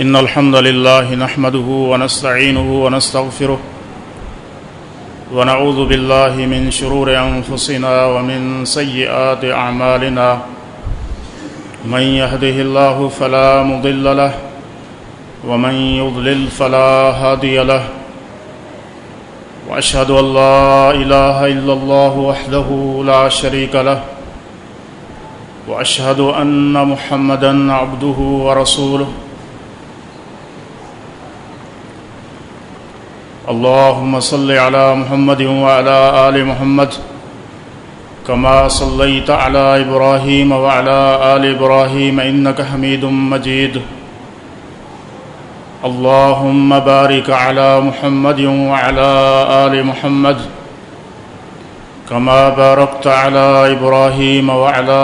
إن الحمد لله نحمده ونستعينه ونستغفره ونعوذ بالله من شرور أنفسنا ومن سيئات أعمالنا من يهده الله فلا مضل له ومن يضلل فلا هادي له وأشهد أن لا إله إلا الله وحده لا شريك له وأشهد أن محمدًا عبده ورسوله اللهم صل على محمد وعلى آل محمد كما صليت على إبراهيم وعلى آل إبراهيم إنك حميد مجيد اللهم بارك على محمد وعلى آل محمد كما باركت على إبراهيم وعلى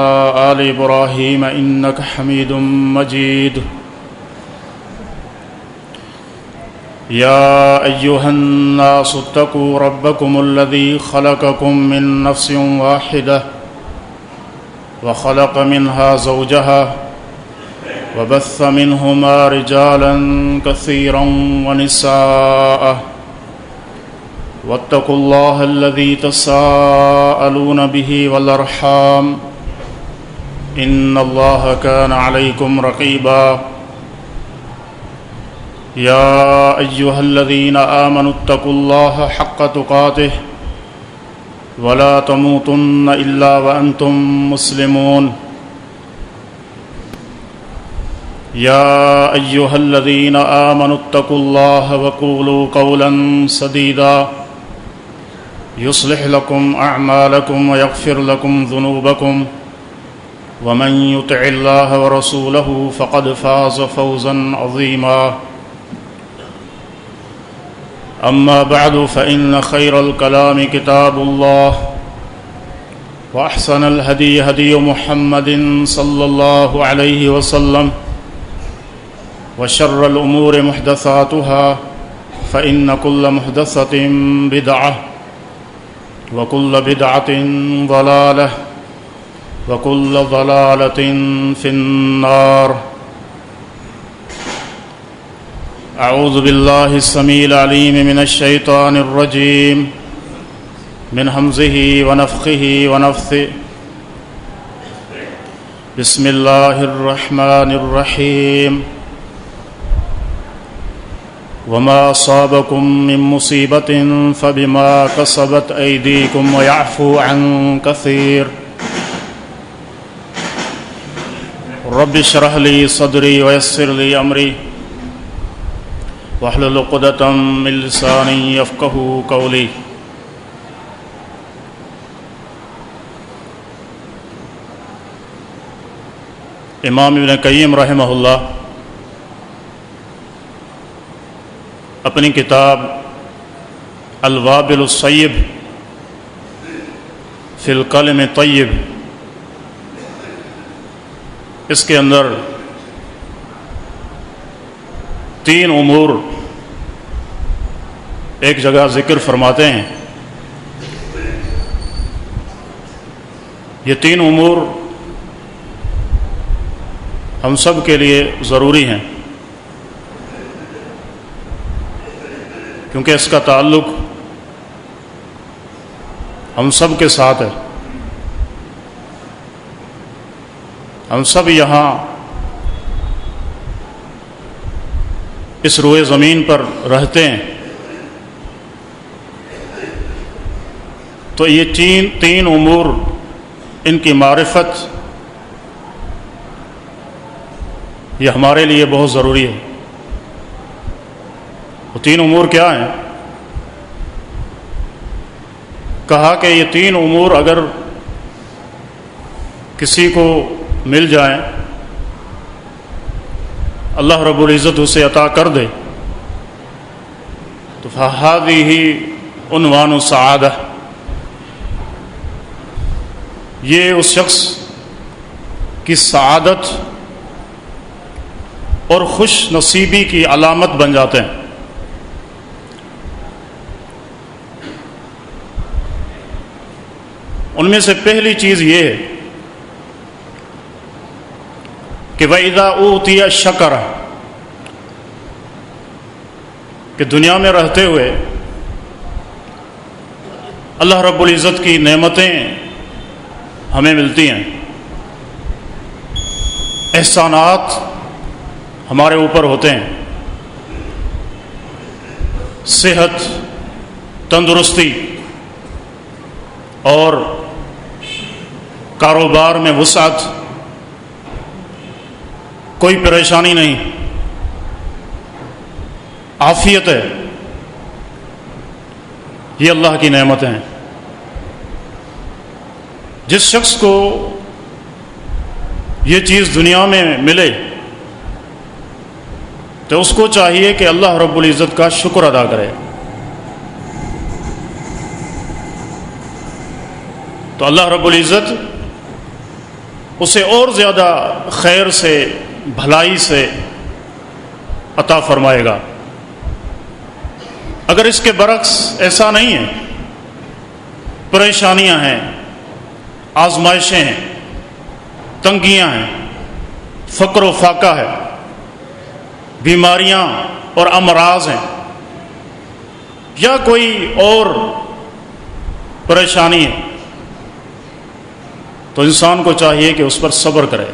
آل إبراهيم إنك حميد مجيد يا أيها الناس اتقوا ربكم الذي خلقكم من نفس واحدة وخلق منها زوجها وبث منهما رجالا كثيرا ونساء واتقوا الله الذي تساءلون به والأرحام إن الله كان عليكم رقيبا يا أيها الذين آمنوا اتقوا الله حق تقاته ولا تموتن إلا وأنتم مسلمون يا أيها الذين آمنوا اتقوا الله وقولوا قولا سديدا يصلح لكم أعمالكم ويغفر لكم ذنوبكم ومن يطع الله ورسوله فقد فاز فوزا عظيما أما بعد فإن خير الكلام كتاب الله وأحسن الهدي هدي محمد صلى الله عليه وسلم وشر الأمور محدثاتها فإن كل محدثة بدعة وكل بدعة ضلالة وكل ضلالة في النار أعوذ بالله السميع العليم من الشيطان الرجيم من همزه ونفخه ونفثه بسم الله الرحمن الرحيم وما أصابكم من مصيبة فبما كسبت أيديكم ويعفو عن كثير رب اشرح لي صدري ويسر لي أمري واحلل عقدة من لساني يفقهوا قولي امام ابن قیم رحمہ اللہ اپنی کتاب الوابل الصیب فی الکلم الطیب اس کے اندر 3 امور ایک جگہ ذکر فرماتے ہیں. یہ 3 امور ہم سب کے لیے ضروری ہیں کیونکہ اس کا تعلق ہم سب کے ساتھ ہے. ہم سب یہاں اس روئے زمین پر رہتے ہیں تو یہ 3 امور ان کی معرفت یہ ہمارے لیے بہت ضروری ہے. وہ 3 امور کیا ہیں؟ کہا کہ یہ 3 امور اگر کسی کو مل جائیں اللہ رب العزت اسے عطا کر دے تو فَهَذِهِ عنوان السعادہ، یہ اس شخص کی سعادت اور خوش نصیبی کی علامت بن جاتے ہیں. ان میں سے پہلی چیز یہ ہے کہ وَإِذَا أُوتِيَ الشَّكَرَ کہ دنیا میں رہتے ہوئے اللہ رب العزت کی نعمتیں ہمیں ملتی ہیں، احسانات ہمارے اوپر ہوتے ہیں، صحت، تندرستی اور کاروبار میں وسعت، کوئی پریشانی نہیں، عافیت ہے، یہ اللہ کی نعمتیں ہیں۔ جس شخص کو یہ چیز دنیا میں ملے تو اس کو چاہیے کہ اللہ رب العزت کا شکر ادا کرے۔ تو اللہ رب العزت اسے اور زیادہ خیر سے، بھلائی سے عطا فرمائے گا۔ اگر اس کے برعکس ایسا نہیں ہے، پریشانیاں ہیں، آزمائشیں ہیں، تنگیاں ہیں، فقر و فاقہ ہے، بیماریاں اور امراض ہیں، یا کوئی اور پریشانی ہے، تو انسان کو چاہیے کہ اس پر صبر کرے۔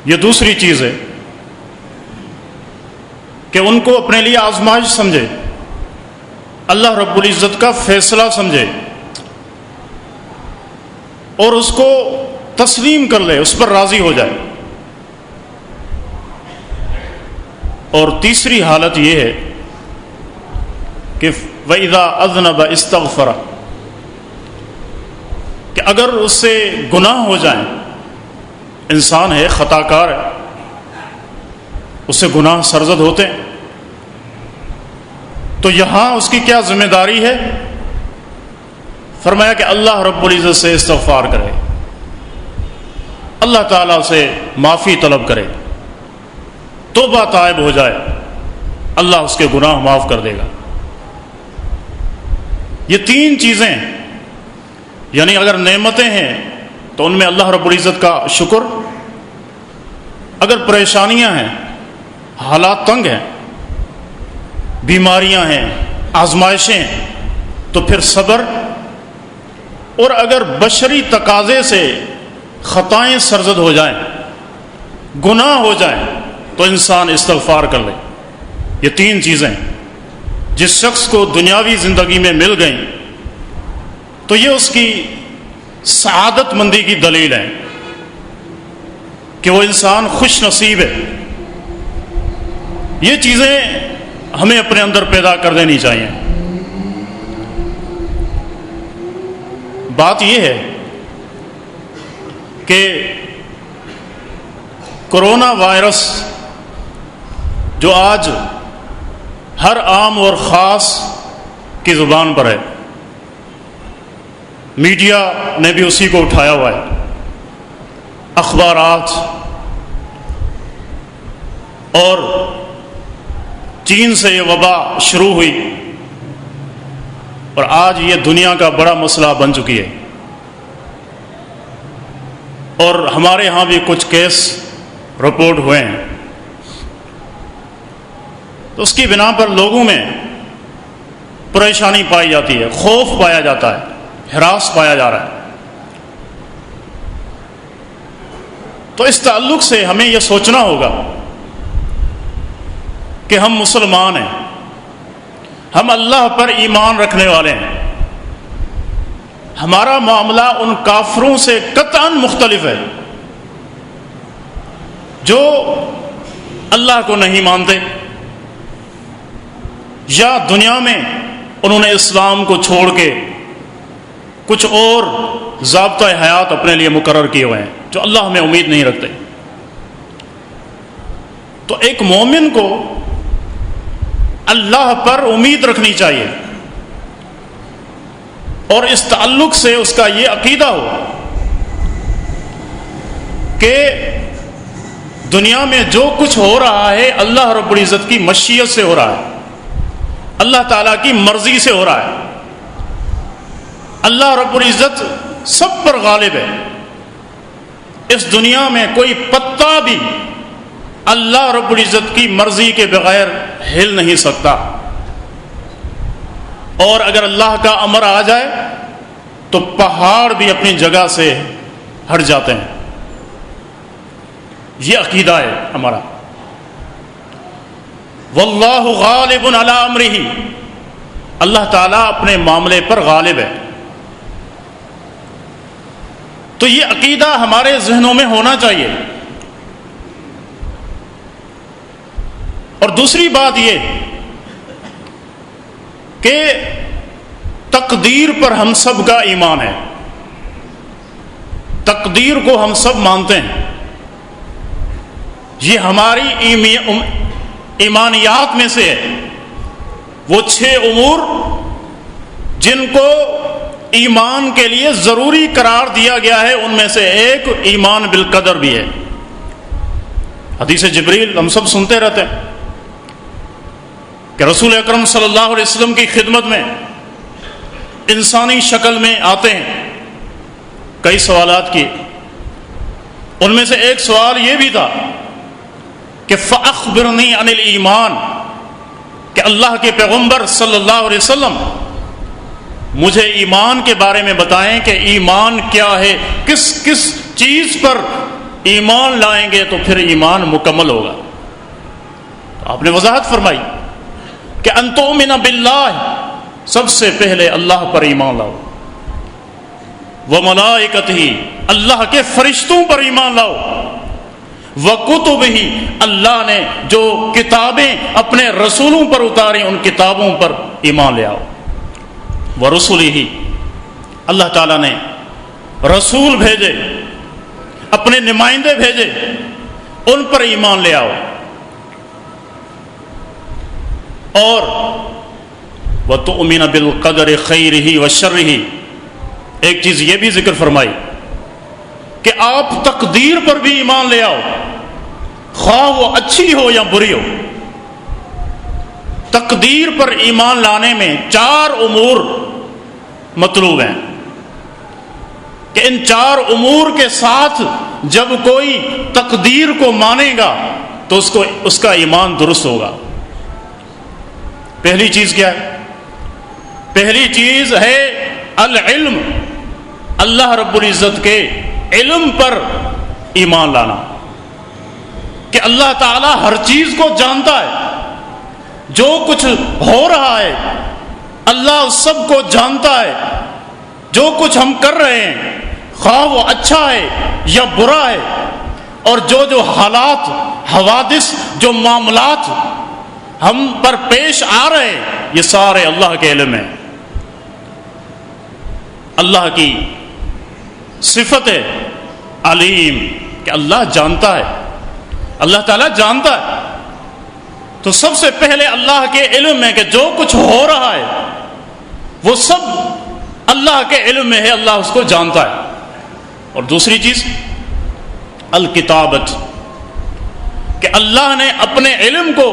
یہ دوسری چیز ہے کہ ان کو اپنے لیے آزمائش سمجھے، اللہ رب العزت کا فیصلہ سمجھے اور اس کو تسلیم کر لے، اس پر راضی ہو جائے۔ اور تیسری حالت یہ ہے کہ وَإِذَا أَذْنَبَ اسْتَغْفَرَ، کہ اگر اس سے گناہ ہو جائیں، انسان ہے، خطا کار ہے، اس سے گناہ سرزد ہوتے ہیں، تو یہاں اس کی کیا ذمہ داری ہے؟ فرمایا کہ اللہ رب العزت سے استغفار کرے، اللہ تعالیٰ سے معافی طلب کرے، توبہ تائب ہو جائے، اللہ اس کے گناہ معاف کر دے گا۔ یہ تین چیزیں، یعنی اگر نعمتیں ہیں تو ان میں اللہ رب العزت کا شکر، اگر پریشانیاں ہیں، حالات تنگ ہیں، بیماریاں ہیں، آزمائشیں ہیں، تو پھر صبر، اور اگر بشری تقاضے سے خطائیں سرزد ہو جائیں، گناہ ہو جائیں، تو انسان استغفار کر لے۔ یہ تین چیزیں جس شخص کو دنیاوی زندگی میں مل گئیں تو یہ اس کی سعادت مندی کی دلیل ہے کہ وہ انسان خوش نصیب ہے۔ یہ چیزیں ہمیں اپنے اندر پیدا کر دینی چاہیے۔ بات یہ ہے کہ کرونا وائرس جو آج ہر عام اور خاص کی زبان پر ہے، میڈیا نے بھی اسی کو اٹھایا ہوا ہے، اخبارات، اور چین سے یہ وبا شروع ہوئی اور آج یہ دنیا کا بڑا مسئلہ بن چکی ہے، اور ہمارے ہاں بھی کچھ کیس رپورٹ ہوئے ہیں۔ تو اس کی بنا پر لوگوں میں پریشانی پائی جاتی ہے، خوف پایا جاتا ہے، ہراس پایا جا رہا ہے۔ تو اس تعلق سے ہمیں یہ سوچنا ہوگا کہ ہم مسلمان ہیں، ہم اللہ پر ایمان رکھنے والے ہیں، ہمارا معاملہ ان کافروں سے قطعاً مختلف ہے جو اللہ کو نہیں مانتے، یا دنیا میں انہوں نے اسلام کو چھوڑ کے کچھ اور ضابطۂ حیات اپنے لیے مقرر کیے ہوئے ہیں جو اللہ میں امید نہیں رکھتے۔ تو ایک مومن کو اللہ پر امید رکھنی چاہیے، اور اس تعلق سے اس کا یہ عقیدہ ہو کہ دنیا میں جو کچھ ہو رہا ہے اللہ رب العزت کی مشیت سے ہو رہا ہے، اللہ تعالیٰ کی مرضی سے ہو رہا ہے۔ اللہ رب العزت سب پر غالب ہے، اس دنیا میں کوئی پتا بھی اللہ رب العزت کی مرضی کے بغیر ہل نہیں سکتا، اور اگر اللہ کا امر آ جائے تو پہاڑ بھی اپنی جگہ سے ہٹ جاتے ہیں۔ یہ عقیدہ ہے ہمارا۔ واللہ غالب علی امرہ، اللہ تعالیٰ اپنے معاملے پر غالب ہے۔ تو یہ عقیدہ ہمارے ذہنوں میں ہونا چاہیے۔ اور دوسری بات یہ کہ تقدیر پر ہم سب کا ایمان ہے، تقدیر کو ہم سب مانتے ہیں۔ یہ ہماری ایمانیات میں سے ہے، وہ 6 امور جن کو ایمان کے لیے ضروری قرار دیا گیا ہے، ان میں سے ایک ایمان بالقدر بھی ہے۔ حدیث جبریل ہم سب سنتے رہتے ہیں کہ رسول اکرم صلی اللہ علیہ وسلم کی خدمت میں انسانی شکل میں آتے ہیں، کئی سوالات کیے۔ ان میں سے ایک سوال یہ بھی تھا کہ فَأَخْبِرْنِي عَنِ الْإِيمَانِ، کہ اللہ کے پیغمبر صلی اللہ علیہ وسلم مجھے ایمان کے بارے میں بتائیں کہ ایمان کیا ہے، کس کس چیز پر ایمان لائیں گے تو پھر ایمان مکمل ہوگا۔ تو آپ نے وضاحت فرمائی کہ ان تؤمن باللہ، سب سے پہلے اللہ پر ایمان لاؤ، وملائکتہ، اللہ کے فرشتوں پر ایمان لاؤ، وکتبہ، اللہ نے جو کتابیں اپنے رسولوں پر اتاری ان کتابوں پر ایمان لے آؤ، ورسلہ، اللہ تعالیٰ نے رسول بھیجے، اپنے نمائندے بھیجے، ان پر ایمان لے آؤ، اور وَتُؤْمِنَ بِالْقَدَرِ خَيْرِهِ وَشَرِّهِ، ایک چیز یہ بھی ذکر فرمائی کہ آپ تقدیر پر بھی ایمان لے آؤ، خواہ وہ اچھی ہو یا بری ہو۔ تقدیر پر ایمان لانے میں 4 امور مطلوب ہیں کہ ان 4 امور کے ساتھ جب کوئی تقدیر کو مانے گا تو اس کا ایمان درست ہوگا۔ پہلی چیز کیا ہے؟ پہلی چیز ہے العلم، اللہ رب العزت کے علم پر ایمان لانا، کہ اللہ تعالیٰ ہر چیز کو جانتا ہے، جو کچھ ہو رہا ہے اللہ اس سب کو جانتا ہے، جو کچھ ہم کر رہے ہیں خواہ وہ اچھا ہے یا برا ہے، اور جو حالات، حوادث، جو معاملات ہم پر پیش آ رہے ہیں یہ سارے اللہ کے علم ہیں۔ اللہ کی صفت ہے علیم، کہ اللہ جانتا ہے، اللہ تعالیٰ جانتا ہے۔ تو سب سے پہلے اللہ کے علم میں کہ جو کچھ ہو رہا ہے وہ سب اللہ کے علم میں ہے، اللہ اس کو جانتا ہے۔ اور دوسری چیز الکتابت، کہ اللہ نے اپنے علم کو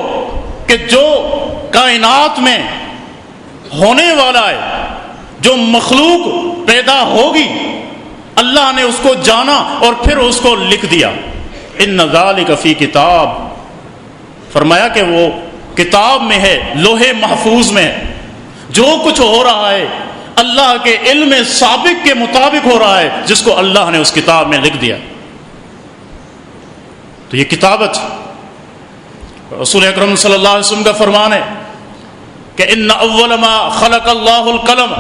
کہ جو کائنات میں ہونے والا ہے، جو مخلوق پیدا ہوگی، اللہ نے اس کو جانا اور پھر اس کو لکھ دیا۔ ان ذالک فی کتاب، فرمایا کہ وہ کتاب میں ہے، لوح محفوظ میں ہے، جو کچھ ہو رہا ہے اللہ کے علم سابق کے مطابق ہو رہا ہے، جس کو اللہ نے اس کتاب میں لکھ دیا۔ تو یہ کتابت، رسول اکرم صلی اللہ علیہ وسلم کا فرمان ہے کہ ان اول ما خلق اللہ القلم،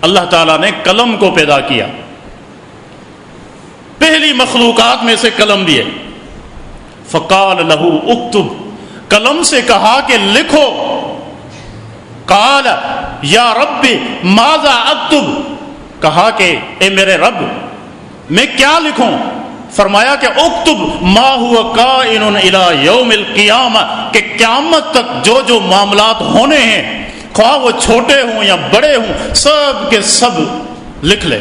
اللہ تعالیٰ نے قلم کو پیدا کیا، پہلی مخلوقات میں سے قلم بھی ہے۔ فقال لہ اکتب، قلم سے کہا کہ لکھو۔ قال یا رب ماذا اکتب، کہا کہ اے میرے رب میں کیا لکھوں؟ فرمایا کہ اکتب ما هو کائن الی یوم القیامہ، کہ قیامت تک جو معاملات ہونے ہیں خواہ وہ چھوٹے ہوں یا بڑے ہوں سب کے سب لکھ لے۔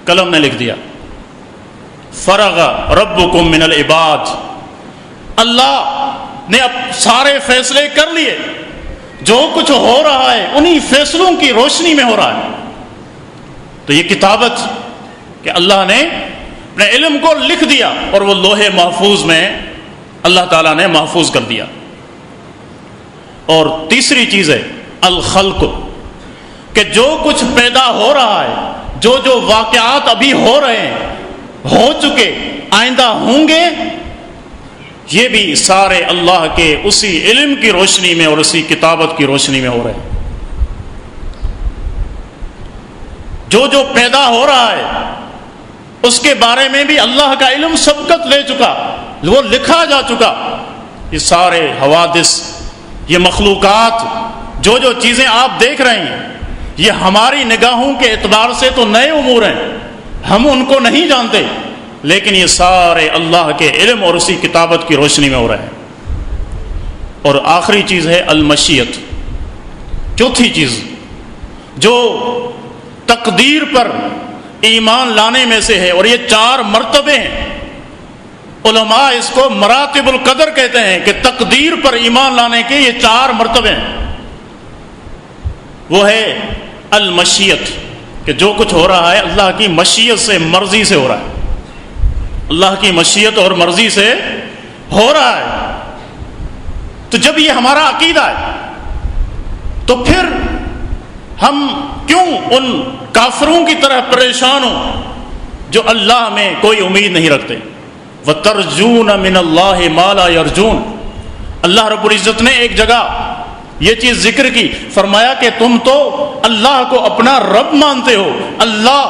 قلم نے لکھ دیا۔ فرغ ربکم من العباد، اللہ نے اب سارے فیصلے کر لیے، جو کچھ ہو رہا ہے انہی فیصلوں کی روشنی میں ہو رہا ہے۔ تو یہ کتابت کہ اللہ نے اپنے علم کو لکھ دیا اور وہ لوح محفوظ میں اللہ تعالیٰ نے محفوظ کر دیا۔ اور تیسری چیز ہے الخلق، کہ جو کچھ پیدا ہو رہا ہے، جو جو واقعات ابھی ہو رہے ہیں، ہو چکے، آئندہ ہوں گے، یہ بھی سارے اللہ کے اسی علم کی روشنی میں اور اسی کتابت کی روشنی میں ہو رہے ہیں۔ جو جو پیدا ہو رہا ہے اس کے بارے میں بھی اللہ کا علم سبقت لے چکا، وہ لکھا جا چکا۔ یہ سارے حوادث، یہ مخلوقات، جو جو چیزیں آپ دیکھ رہے ہیں، یہ ہماری نگاہوں کے اعتبار سے تو نئے امور ہیں، ہم ان کو نہیں جانتے، لیکن یہ سارے اللہ کے علم اور اسی کتابت کی روشنی میں ہو رہے ہیں۔ اور آخری چیز ہے المشیت، چوتھی چیز جو تقدیر پر ایمان لانے میں سے ہے، اور یہ 4 مرتبے ہیں۔ علماء اس کو مراتب القدر کہتے ہیں کہ تقدیر پر ایمان لانے کے یہ 4 مرتبے ہیں۔ وہ ہے المشیت، کہ جو کچھ ہو رہا ہے اللہ کی مشیت سے، مرضی سے ہو رہا ہے، اللہ کی مشیت اور مرضی سے ہو رہا ہے۔ تو جب یہ ہمارا عقیدہ ہے تو پھر ہم کیوں ان کافروں کی طرح پریشان ہوں جو اللہ میں کوئی امید نہیں رکھتے؟ وَتَرْجُونَ مِنَ اللَّهِ مَا لَا يَرْجُونَ۔ اللہ رب العزت نے ایک جگہ یہ چیز ذکر کی، فرمایا کہ تم تو اللہ کو اپنا رب مانتے ہو، اللہ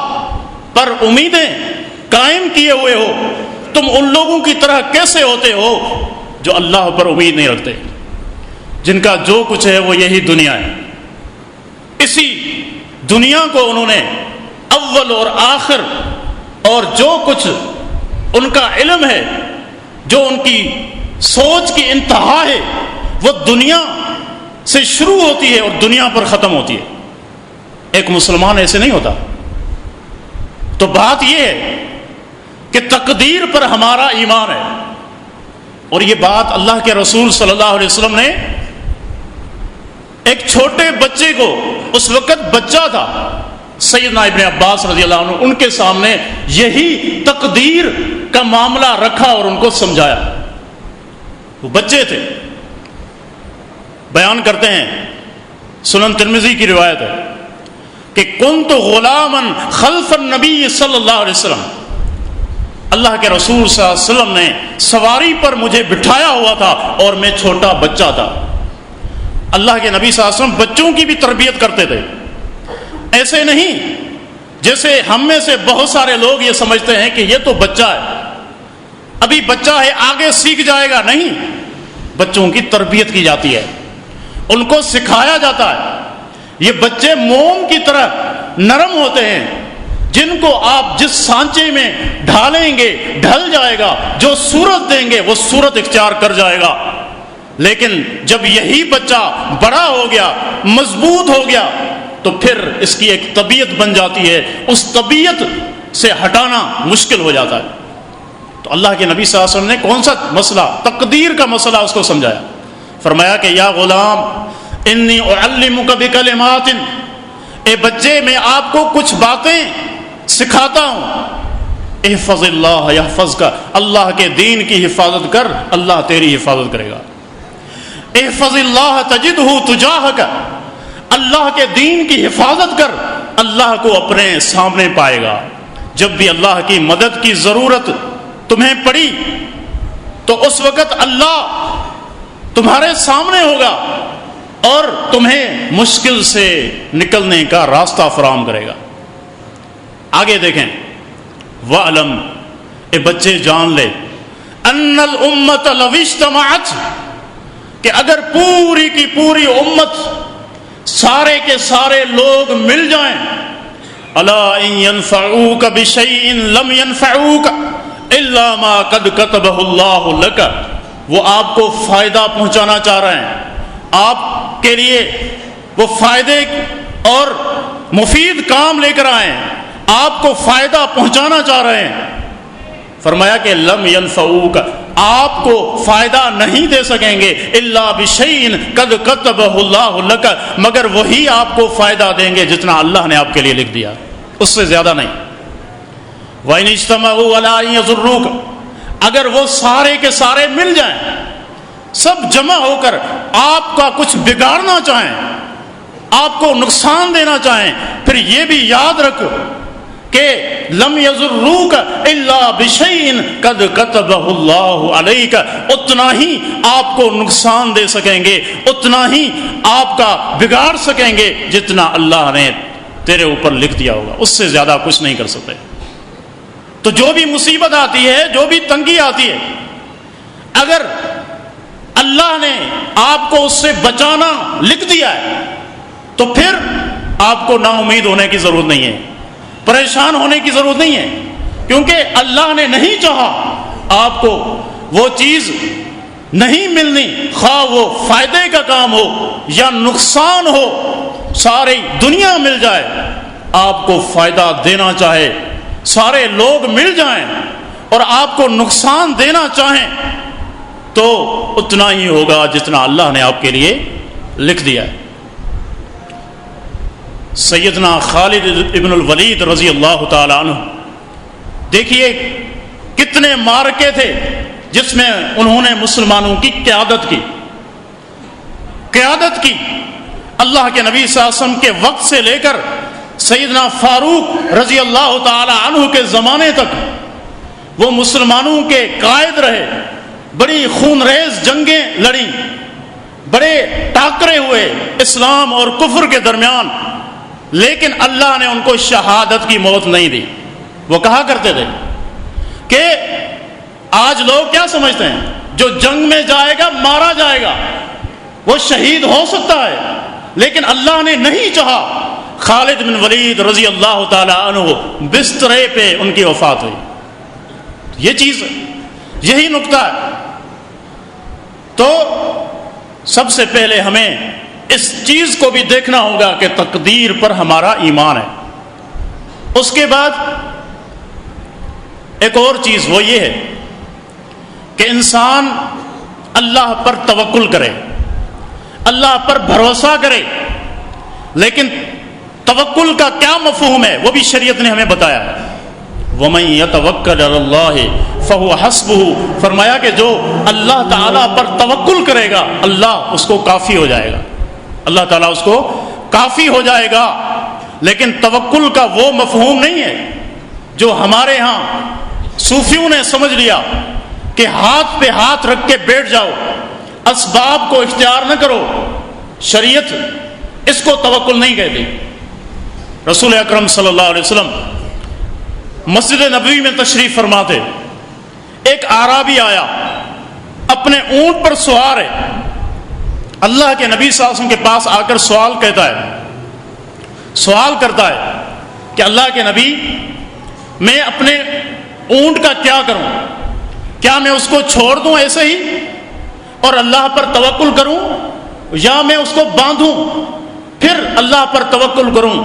پر امیدیں قائم کیے ہوئے ہو، تم ان لوگوں کی طرح کیسے ہوتے ہو جو اللہ پر امید نہیں رکھتے، جن کا جو کچھ ہے وہ یہی دنیا ہے۔ اسی دنیا کو انہوں نے اول اور آخر اور جو کچھ ان کا علم ہے، جو ان کی سوچ کی انتہا ہے، وہ دنیا سے شروع ہوتی ہے اور دنیا پر ختم ہوتی ہے۔ ایک مسلمان ایسے نہیں ہوتا۔ تو بات یہ ہے کہ تقدیر پر ہمارا ایمان ہے، اور یہ بات اللہ کے رسول صلی اللہ علیہ وسلم نے ایک چھوٹے بچے کو، اس وقت بچہ تھا، سیدنا ابن عباس رضی اللہ عنہ، ان کے سامنے یہی تقدیر کا معاملہ رکھا اور ان کو سمجھایا۔ وہ بچے تھے۔ بیان کرتے ہیں، سنن ترمذی کی روایت ہے کہ کنت غلاما خلف النبی صلی اللہ علیہ وسلم، اللہ کے رسول صلی اللہ علیہ وسلم نے سواری پر مجھے بٹھایا ہوا تھا اور میں چھوٹا بچہ تھا۔ اللہ کے نبی صلی اللہ علیہ وسلم بچوں کی بھی تربیت کرتے تھے، ایسے نہیں جیسے ہم میں سے بہت سارے لوگ یہ سمجھتے ہیں کہ یہ تو بچہ ہے، ابھی بچہ ہے، آگے سیکھ جائے گا۔ نہیں، بچوں کی تربیت کی جاتی ہے، ان کو سکھایا جاتا ہے۔ یہ بچے موم کی طرح نرم ہوتے ہیں، جن کو آپ جس سانچے میں ڈھالیں گے ڈھل جائے گا، جو صورت دیں گے وہ صورت اختیار کر جائے گا۔ لیکن جب یہی بچہ بڑا ہو گیا، مضبوط ہو گیا، تو پھر اس کی ایک طبیعت بن جاتی ہے، اس طبیعت سے ہٹانا مشکل ہو جاتا ہے۔ تو اللہ کے نبی صلی اللہ علیہ وسلم نے کون سا مسئلہ، تقدیر کا مسئلہ اس کو سمجھایا۔ فرمایا کہ یا غلام انی اعلمک بکلمات، اے بچے میں آپ کو کچھ باتیں سکھاتا ہوں، احفظ اللہ یحفظک، اللہ کے دین کی حفاظت کر، اللہ تیری حفاظت کرے گا۔ احفظ اللہ تجدہ تجاہک، اللہ کے دین کی حفاظت کر، اللہ کو اپنے سامنے پائے گا۔ جب بھی اللہ کی مدد کی ضرورت تمہیں پڑی تو اس وقت اللہ تمہارے سامنے ہوگا اور تمہیں مشکل سے نکلنے کا راستہ فراہم کرے گا۔ آگے دیکھیں، وَعْلَمْ، اے بچے جان لے، أَنَّ الْأُمَّةَ لَوِ اجْتَمَعَتْ، کہ اگر پوری کی پوری امت، سارے کے سارے لوگ مل جائیں، أَلَا إِن يَنْفَعُوكَ بِشَيْءٍ لَمْ يَنْفَعُوكَ إِلَّا مَا قَدْ كَتَبَهُ اللَّهُ لَكَ، وہ آپ کو فائدہ پہنچانا چاہ رہے ہیں، آپ کے لیے وہ فائدے اور مفید کام لے کر آئے ہیں، آپ کو فائدہ پہنچانا چاہ رہے ہیں۔ فرمایا کہ لم ينفعوک، آپ کو فائدہ نہیں دے سکیں گے، الا بشیء قد کتبہ اللہ لک، مگر وہی آپ کو فائدہ دیں گے جتنا اللہ نے آپ کے لیے لکھ دیا، اس سے زیادہ نہیں۔ وَإِنِ اجْتَمَعُوا عَلَىٰ أَن يَضُرُّوكَ، اگر وہ سارے کے سارے مل جائیں، سب جمع ہو کر آپ کا کچھ بگاڑنا چاہیں، آپ کو نقصان دینا چاہیں، پھر یہ بھی یاد رکھو کہ لم یضروک الا بشیء قد کتبہ اللہ علیک، اتنا ہی آپ کو نقصان دے سکیں گے، اتنا ہی آپ کا بگاڑ سکیں گے جتنا اللہ نے تیرے اوپر لکھ دیا ہوگا، اس سے زیادہ کچھ نہیں کر سکتے۔ تو جو بھی مصیبت آتی ہے، جو بھی تنگی آتی ہے، اگر اللہ نے آپ کو اس سے بچانا لکھ دیا ہے تو پھر آپ کو نا امید ہونے کی ضرورت نہیں ہے، پریشان ہونے کی ضرورت نہیں ہے، کیونکہ اللہ نے نہیں چاہا آپ کو وہ چیز نہیں ملنی، خواہ وہ فائدے کا کام ہو یا نقصان ہو، ساری دنیا مل جائے آپ کو فائدہ دینا چاہے، سارے لوگ مل جائیں اور آپ کو نقصان دینا چاہیں تو اتنا ہی ہوگا جتنا اللہ نے آپ کے لیے لکھ دیا ہے۔ سیدنا خالد ابن الولید رضی اللہ تعالی عنہ، دیکھیے کتنے معرکے تھے جس میں انہوں نے مسلمانوں کی قیادت کی اللہ کے نبی صلی اللہ علیہ وسلم کے وقت سے لے کر سیدنا فاروق رضی اللہ تعالی عنہ کے زمانے تک وہ مسلمانوں کے قائد رہے، بڑی خونریز جنگیں لڑیں، بڑے ٹاکرے ہوئے اسلام اور کفر کے درمیان، لیکن اللہ نے ان کو شہادت کی موت نہیں دی۔ وہ کہا کرتے تھے کہ آج لوگ کیا سمجھتے ہیں، جو جنگ میں جائے گا مارا جائے گا، وہ شہید ہو سکتا ہے، لیکن اللہ نے نہیں چاہا۔ خالد بن ولید رضی اللہ تعالی عنہ بسترے پہ ان کی وفات ہوئی۔ یہ چیز یہی نقطہ ہے۔ تو سب سے پہلے ہمیں اس چیز کو بھی دیکھنا ہوگا کہ تقدیر پر ہمارا ایمان ہے۔ اس کے بعد ایک اور چیز وہ یہ ہے کہ انسان اللہ پر توکل کرے، اللہ پر بھروسہ کرے، لیکن توکل کا کیا مفہوم ہے وہ بھی شریعت نے ہمیں بتایا ہے۔ وَمَن يَتَوَكَّلْ عَلَى اللَّهِ فَهُوَ حَسْبُهُ، فرمایا کہ جو اللہ تعالیٰ پر توکل کرے گا اللہ اس کو کافی ہو جائے گا، اللہ تعالیٰ اس کو کافی ہو جائے گا۔ لیکن توکل کا وہ مفہوم نہیں ہے جو ہمارے ہاں صوفیوں نے سمجھ لیا کہ ہاتھ پہ ہاتھ رکھ کے بیٹھ جاؤ، اسباب کو اختیار نہ کرو۔ شریعت اس کو توکل نہیں کہتی۔ رسول اکرم صلی اللہ علیہ وسلم مسجد نبوی میں تشریف فرما تھے، ایک اعرابی آیا، اپنے اونٹ پر سوار ہے، اللہ کے نبی صلی اللہ علیہ وسلم کے پاس آ کر سوال کرتا ہے کہ اللہ کے نبی، میں اپنے اونٹ کا کیا کروں؟ کیا میں اس کو چھوڑ دوں ایسے ہی اور اللہ پر توکل کروں، یا میں اس کو باندھوں پھر اللہ پر توکل کروں؟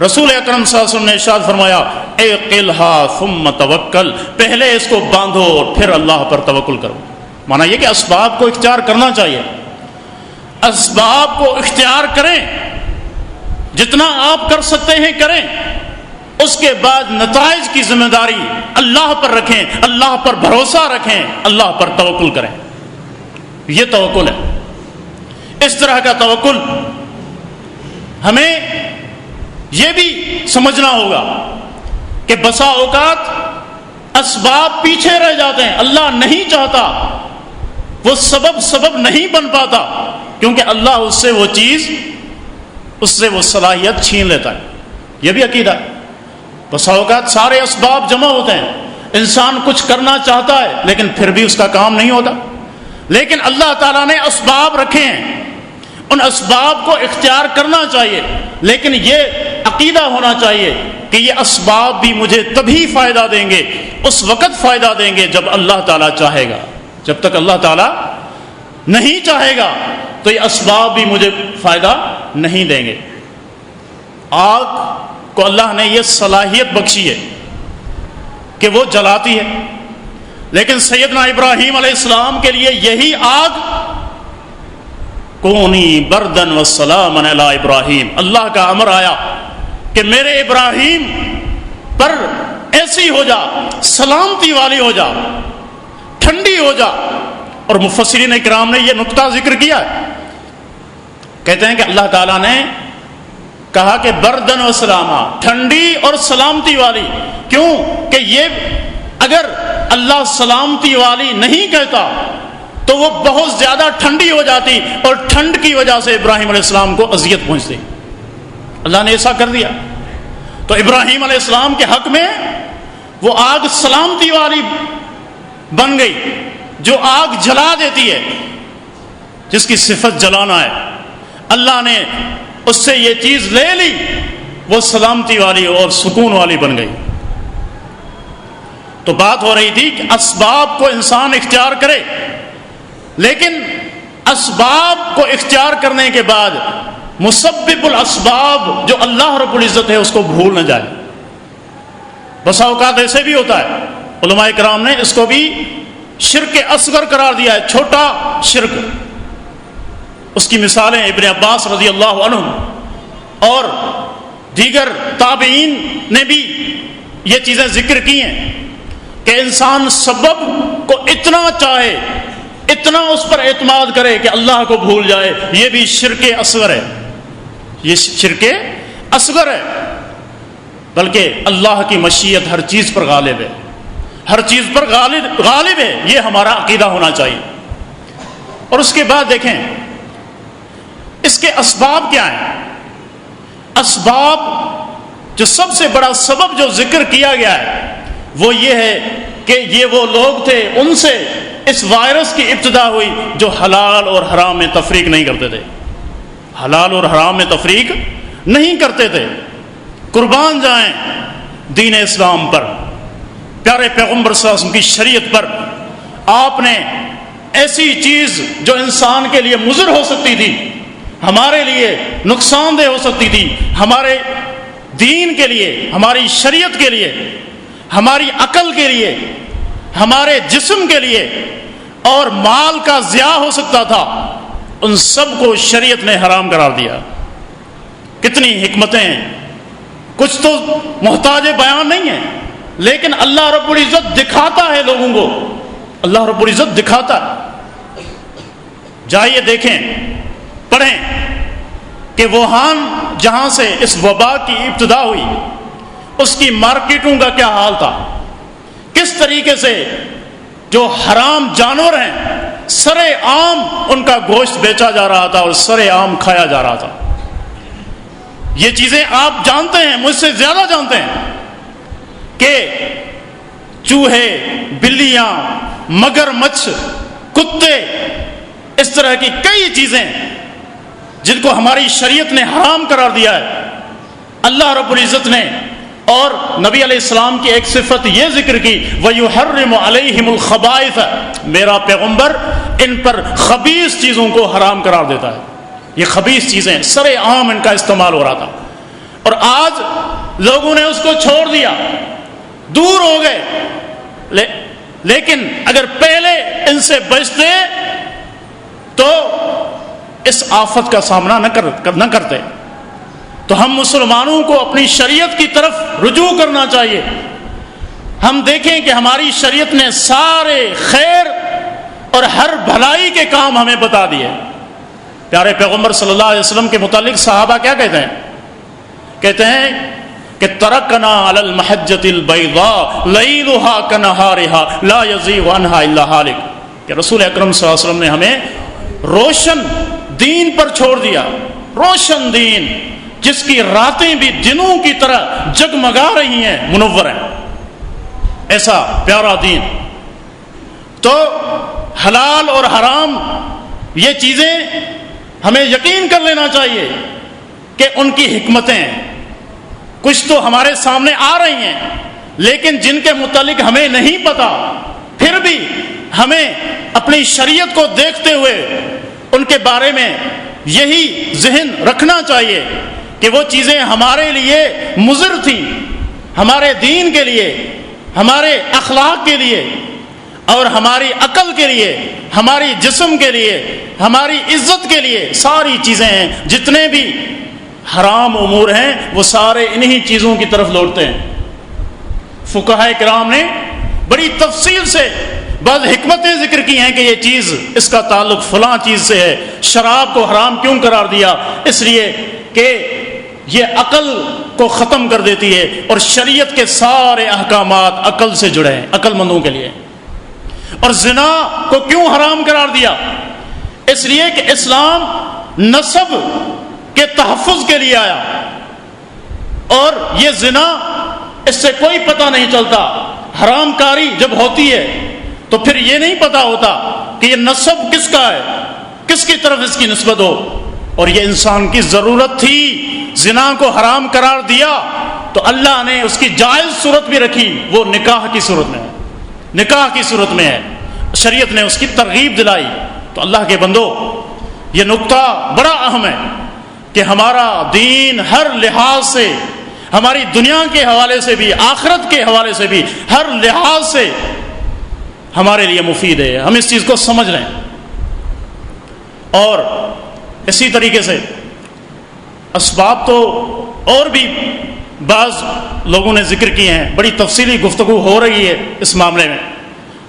رسول اکرم صلی اللہ علیہ وسلم نے ارشاد فرمایا، اعقلها ثم توکل، پہلے اس کو باندھو اور پھر اللہ پر توکل کرو۔ مانا یہ کہ اسباب کو اختیار کرنا چاہیے، اسباب کو اختیار کریں، جتنا آپ کر سکتے ہیں کریں، اس کے بعد نتائج کی ذمہ داری اللہ پر رکھیں، اللہ پر بھروسہ رکھیں، اللہ پر توکل کریں۔ یہ توکل ہے۔ اس طرح کا توکل ہمیں یہ بھی سمجھنا ہوگا کہ بسا اوقات اسباب پیچھے رہ جاتے ہیں، اللہ نہیں چاہتا، وہ سبب نہیں بن پاتا، کیونکہ اللہ اس سے وہ چیز، اس سے وہ صلاحیت چھین لیتا ہے۔ یہ بھی عقیدہ ہے۔ بسا اوقات سارے اسباب جمع ہوتے ہیں، انسان کچھ کرنا چاہتا ہے لیکن پھر بھی اس کا کام نہیں ہوتا، لیکن اللہ تعالیٰ نے اسباب رکھے ہیں، ان اسباب کو اختیار کرنا چاہیے، لیکن یہ عقیدہ ہونا چاہیے کہ یہ اسباب بھی مجھے تبھی فائدہ دیں گے، اس وقت فائدہ دیں گے جب اللہ تعالیٰ چاہے گا۔ جب تک اللہ تعالیٰ نہیں چاہے گا تو یہ اسباب بھی مجھے فائدہ نہیں دیں گے۔ آگ کو اللہ نے یہ صلاحیت بخشی ہے کہ وہ جلاتی ہے، لیکن سیدنا ابراہیم علیہ السلام کے لیے یہی آگ کونی بردن والسلام علی ابراہیم، اللہ کا امر آیا کہ میرے ابراہیم پر ایسی ہو جا، سلامتی والی ہو جا، ٹھنڈی ہو جا. اور مفسرین کرام نے یہ نقطہ ذکر کیا ہے، کہتے ہیں کہ اللہ تعالیٰ نے کہا کہ بردن و سلامہ، ٹھنڈی اور سلامتی والی. کیوں کہ یہ اگر اللہ سلامتی والی نہیں کہتا تو وہ بہت زیادہ ٹھنڈی ہو جاتی، اور ٹھنڈ کی وجہ سے ابراہیم علیہ السلام کو اذیت پہنچتی. اللہ نے ایسا کر دیا. تو ابراہیم علیہ السلام کے حق میں وہ آگ سلامتی والی بن گئی، جو آگ جلا دیتی ہے، جس کی صفت جلانا ہے. اللہ نے اس سے یہ چیز لے لی، وہ سلامتی والی اور سکون والی بن گئی. تو بات ہو رہی تھی کہ اسباب کو انسان اختیار کرے، لیکن اسباب کو اختیار کرنے کے بعد مسبب الاسباب جو اللہ رب العزت ہے اس کو بھول نہ جائے. بسا اوقات ایسے بھی ہوتا ہے، علماء کرام نے اس کو بھی شرک اصغر قرار دیا ہے، چھوٹا شرک. اس کی مثالیں ابن عباس رضی اللہ عنہ اور دیگر تابعین نے بھی یہ چیزیں ذکر کی ہیں کہ انسان سبب کو اتنا چاہے، اتنا اس پر اعتماد کرے کہ اللہ کو بھول جائے. یہ بھی شرک اصغر ہے، یہ شرک اصغر ہے. بلکہ اللہ کی مشیت ہر چیز پر غالب ہے، ہر چیز پر غالب ہے. یہ ہمارا عقیدہ ہونا چاہیے. اور اس کے بعد دیکھیں اس کے اسباب کیا ہیں. اسباب جو سب سے بڑا سبب جو ذکر کیا گیا ہے وہ یہ ہے کہ یہ وہ لوگ تھے، ان سے اس وائرس کی ابتدا ہوئی جو حلال اور حرام میں تفریق نہیں کرتے تھے. حلال اور حرام میں تفریق نہیں کرتے تھے. قربان جائیں دین اسلام پر، پیارے پیغمبر صلی اللہ علیہ وسلم کی شریعت پر. آپ نے ایسی چیز جو انسان کے لیے مضر ہو سکتی تھی، ہمارے لیے نقصان دہ ہو سکتی تھی، ہمارے دین کے لیے، ہماری شریعت کے لیے، ہماری عقل کے لیے، ہمارے جسم کے لیے اور مال کا ضیاع ہو سکتا تھا، ان سب کو شریعت نے حرام قرار دیا. کتنی حکمتیں. کچھ تو محتاج بیان نہیں ہے، لیکن اللہ رب العزت دکھاتا ہے لوگوں کو. اللہ رب العزت دکھاتا ہے. جائیے دیکھیں، پڑھیں کہ ووہان جہاں سے اس وبا کی ابتدا ہوئی اس کی مارکیٹوں کا کیا حال تھا. کس طریقے سے جو حرام جانور ہیں سرے عام ان کا گوشت بیچا جا رہا تھا اور سرے عام کھایا جا رہا تھا. یہ چیزیں آپ جانتے ہیں، مجھ سے زیادہ جانتے ہیں کہ چوہے، بلیاں، مگرمچھ، کتے، اس طرح کی کئی چیزیں جن کو ہماری شریعت نے حرام قرار دیا ہے. اللہ رب العزت نے اور نبی علیہ السلام کی ایک صفت یہ ذکر کی، وَيُحَرِّمُ عَلَيْهِمُ الْخَبَائِثَ، میرا پیغمبر ان پر خبیث چیزوں کو حرام قرار دیتا ہے. یہ خبیث چیزیں سر عام ان کا استعمال ہو رہا تھا، اور آج لوگوں نے اس کو چھوڑ دیا، دور ہو گئے. لیکن اگر پہلے ان سے بچتے تو اس آفت کا سامنا نہ کرتے. تو ہم مسلمانوں کو اپنی شریعت کی طرف رجوع کرنا چاہیے. ہم دیکھیں کہ ہماری شریعت نے سارے خیر اور ہر بھلائی کے کام ہمیں بتا دیے. پیارے پیغمبر صلی اللہ علیہ وسلم کے متعلق صحابہ کیا کہتے ہیں؟ کہتے ہیں کہ ترکنا علی المحجۃ البیضاء لیلھا کنہارھا لا یزیغ عنھا الا ہالک، کہ رسول اکرم صلی اللہ علیہ وسلم نے ہمیں روشن دین پر چھوڑ دیا. روشن دین جس کی راتیں بھی دنوں کی طرح جگمگا رہی ہیں، منور ہیں. ایسا پیارا دین. تو حلال اور حرام یہ چیزیں ہمیں یقین کر لینا چاہیے کہ ان کی حکمتیں کچھ تو ہمارے سامنے آ رہی ہیں، لیکن جن کے متعلق ہمیں نہیں پتا، پھر بھی ہمیں اپنی شریعت کو دیکھتے ہوئے ان کے بارے میں یہی ذہن رکھنا چاہیے کہ وہ چیزیں ہمارے لیے مضر تھیں، ہمارے دین کے لیے، ہمارے اخلاق کے لیے اور ہماری عقل کے لیے، ہماری جسم کے لیے، ہماری عزت کے لیے. ساری چیزیں ہیں، جتنے بھی حرام امور ہیں وہ سارے انہی چیزوں کی طرف لوٹتے ہیں. فقہائے کرام نے بڑی تفصیل سے بعض حکمتیں ذکر کی ہیں کہ یہ چیز، اس کا تعلق فلاں چیز سے ہے. شراب کو حرام کیوں قرار دیا؟ اس لیے کہ یہ عقل کو ختم کر دیتی ہے، اور شریعت کے سارے احکامات عقل سے جڑے ہیں، عقل مندوں کے لیے. اور زنا کو کیوں حرام قرار دیا؟ اس لیے کہ اسلام نسب کے تحفظ کے لیے آیا، اور یہ زنا اس سے کوئی پتہ نہیں چلتا. حرام کاری جب ہوتی ہے تو پھر یہ نہیں پتہ ہوتا کہ یہ نسب کس کا ہے، کس کی طرف اس کی نسبت ہو. اور یہ انسان کی ضرورت تھی. زنا کو حرام قرار دیا تو اللہ نے اس کی جائز صورت بھی رکھی، وہ نکاح کی صورت میں ہے، نکاح کی صورت میں ہے. شریعت نے اس کی ترغیب دلائی. تو اللہ کے بندو، یہ نقطہ بڑا اہم ہے کہ ہمارا دین ہر لحاظ سے، ہماری دنیا کے حوالے سے بھی، آخرت کے حوالے سے بھی، ہر لحاظ سے ہمارے لیے مفید ہے. ہم اس چیز کو سمجھ لیں. اور اسی طریقے سے اسباب تو اور بھی بعض لوگوں نے ذکر کیے ہیں، بڑی تفصیلی گفتگو ہو رہی ہے اس معاملے میں،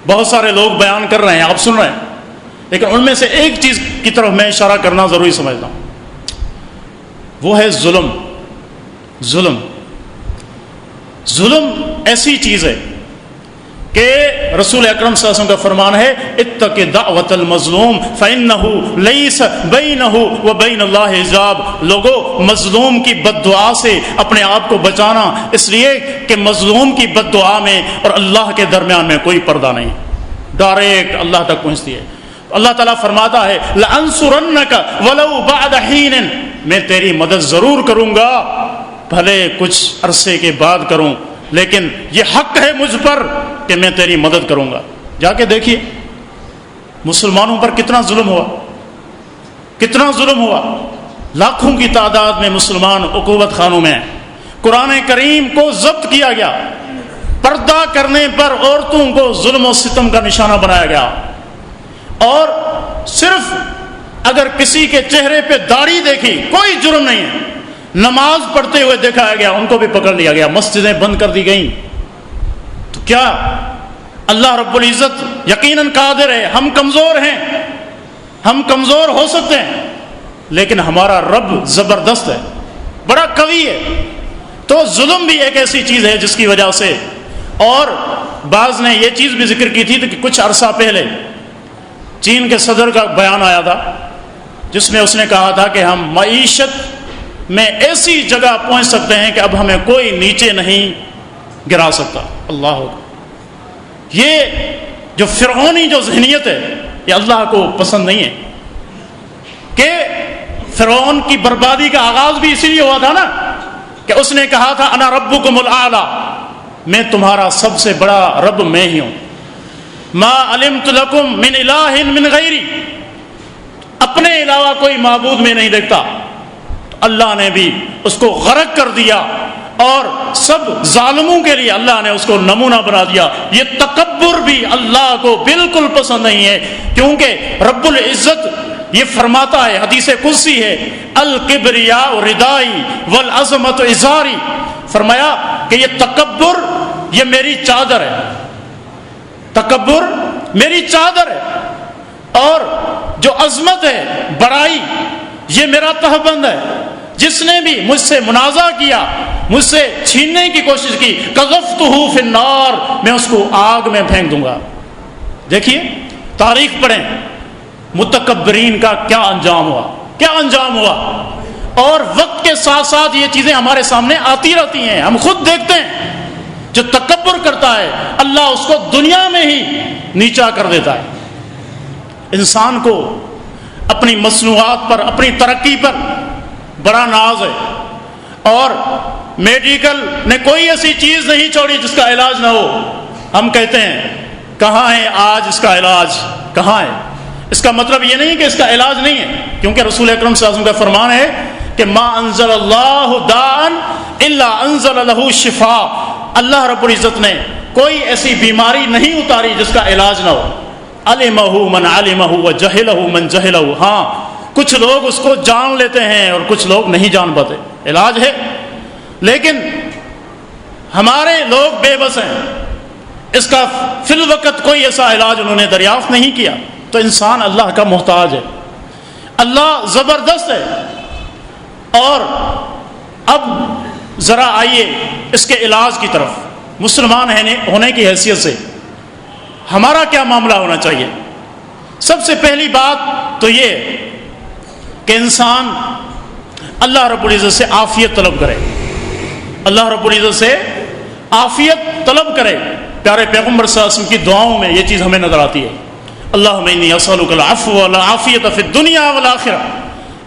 بہت سارے لوگ بیان کر رہے ہیں، آپ سن رہے ہیں. لیکن ان میں سے ایک چیز کی طرف میں اشارہ کرنا ضروری سمجھتا ہوں، وہ ہے ظلم. ظلم ایسی چیز ہے کہ رسول اکرم صلی اللہ علیہ وسلم کا فرمان ہے اتق دعوت المظلوم فإنه ليس بينه وبين الله حجاب. لوگوں، مظلوم کی بد دعا سے اپنے آپ کو بچانا، اس لیے کہ مظلوم کی بد دعا میں اور اللہ کے درمیان میں کوئی پردہ نہیں، ڈائریکٹ اللہ تک پہنچتی ہے. اللہ تعالیٰ فرماتا ہے لَأَنصُرَنَّكَ وَلَوْ بَعْدَ حِينٍ، میں تیری مدد ضرور کروں گا، بھلے کچھ عرصے کے بعد کروں، لیکن یہ حق ہے مجھ پر کہ میں تیری مدد کروں گا. جا کے دیکھیے مسلمانوں پر کتنا ظلم ہوا، کتنا ظلم ہوا. لاکھوں کی تعداد میں مسلمان عقوبت خانوں میں ہیں. قرآن کریم کو ضبط کیا گیا، پردہ کرنے پر عورتوں کو ظلم و ستم کا نشانہ بنایا گیا. اور صرف اگر کسی کے چہرے پہ داڑھی دیکھی کوئی جرم نہیں ہے، نماز پڑھتے ہوئے دیکھا گیا ان کو بھی پکڑ لیا گیا، مسجدیں بند کر دی گئیں. تو کیا اللہ رب العزت یقیناً قادر ہے. ہم کمزور ہیں، ہم کمزور ہو سکتے ہیں، لیکن ہمارا رب زبردست ہے، بڑا قوی ہے. تو ظلم بھی ایک ایسی چیز ہے جس کی وجہ سے، اور بعض نے یہ چیز بھی ذکر کی تھی کہ کچھ عرصہ پہلے چین کے صدر کا بیان آیا تھا جس میں اس نے کہا تھا کہ ہم معیشت میں ایسی جگہ پہنچ سکتے ہیں کہ اب ہمیں کوئی نیچے نہیں گرا سکتا. اللہ اکبر. یہ جو فرعونی جو ذہنیت ہے یہ اللہ کو پسند نہیں ہے. کہ فرعون کی بربادی کا آغاز بھی اسی لیے ہوا تھا نا کہ اس نے کہا تھا انا ربکم الاعلی، میں تمہارا سب سے بڑا رب میں ہی ہوں. ما علمت لکم من الہ من غیری، اپنے علاوہ کوئی معبود میں نہیں دیکھتا. اللہ نے بھی اس کو غرق کر دیا اور سب ظالموں کے لیے اللہ نے اس کو نمونہ بنا دیا. یہ تکبر بھی اللہ کو بالکل پسند نہیں ہے، کیونکہ رب العزت یہ فرماتا ہے، حدیث قدسی ہے، الکبریاء ردائی والعظمت ازاری. فرمایا کہ یہ تکبر یہ میری چادر ہے، تکبر میری چادر ہے، اور جو عظمت ہے، بڑائی، یہ میرا تہبند ہے. جس نے بھی مجھ سے منازع کیا، مجھ سے چھیننے کی کوشش کی، قذفتہ فی النار، میں اس کو آگ میں پھینک دوں گا. دیکھیے تاریخ پڑھیں، متکبرین کا کیا انجام ہوا، کیا انجام ہوا. اور وقت کے ساتھ ساتھ یہ چیزیں ہمارے سامنے آتی رہتی ہیں، ہم خود دیکھتے ہیں. جو تکبر کرتا ہے اللہ اس کو دنیا میں ہی نیچا کر دیتا ہے. انسان کو اپنی مصنوعات پر، اپنی ترقی پر بڑا ناز ہے، اور میڈیکل نے کوئی ایسی چیز نہیں چھوڑی جس کا علاج نہ ہو. ہم کہتے ہیں کہاں ہے آج اس کا علاج، کہاں ہے؟ اس کا مطلب یہ نہیں کہ اس کا علاج نہیں ہے، کیونکہ رسول اکرم صلی اللہ علیہ وسلم کا فرمان ہے کہ ما انزل اللہ داء الا انزل له شفاء. اللہ رب العزت نے کوئی ایسی بیماری نہیں اتاری جس کا علاج نہ ہو. علمہ من علمہ وجہلہ من جہلہ. ہاں کچھ لوگ اس کو جان لیتے ہیں اور کچھ لوگ نہیں جان پاتے، علاج ہے. لیکن ہمارے لوگ بے بس ہیں، اس کا فی الوقت کوئی ایسا علاج انہوں نے دریافت نہیں کیا. تو انسان اللہ کا محتاج ہے، اللہ زبردست ہے. اور اب ذرا آئیے اس کے علاج کی طرف. مسلمان ہونے کی حیثیت سے ہمارا کیا معاملہ ہونا چاہیے؟ سب سے پہلی بات تو یہ کہ انسان اللہ رب العزت سے عافیت طلب کرے، اللہ رب العزت سے عافیت طلب کرے. پیارے پیغمبر صلی اللہ علیہ وسلم کی دعاؤں میں یہ چیز ہمیں نظر آتی ہے. اللہم انی اسألک العفو والعافیۃ فی الدنیا والآخرہ.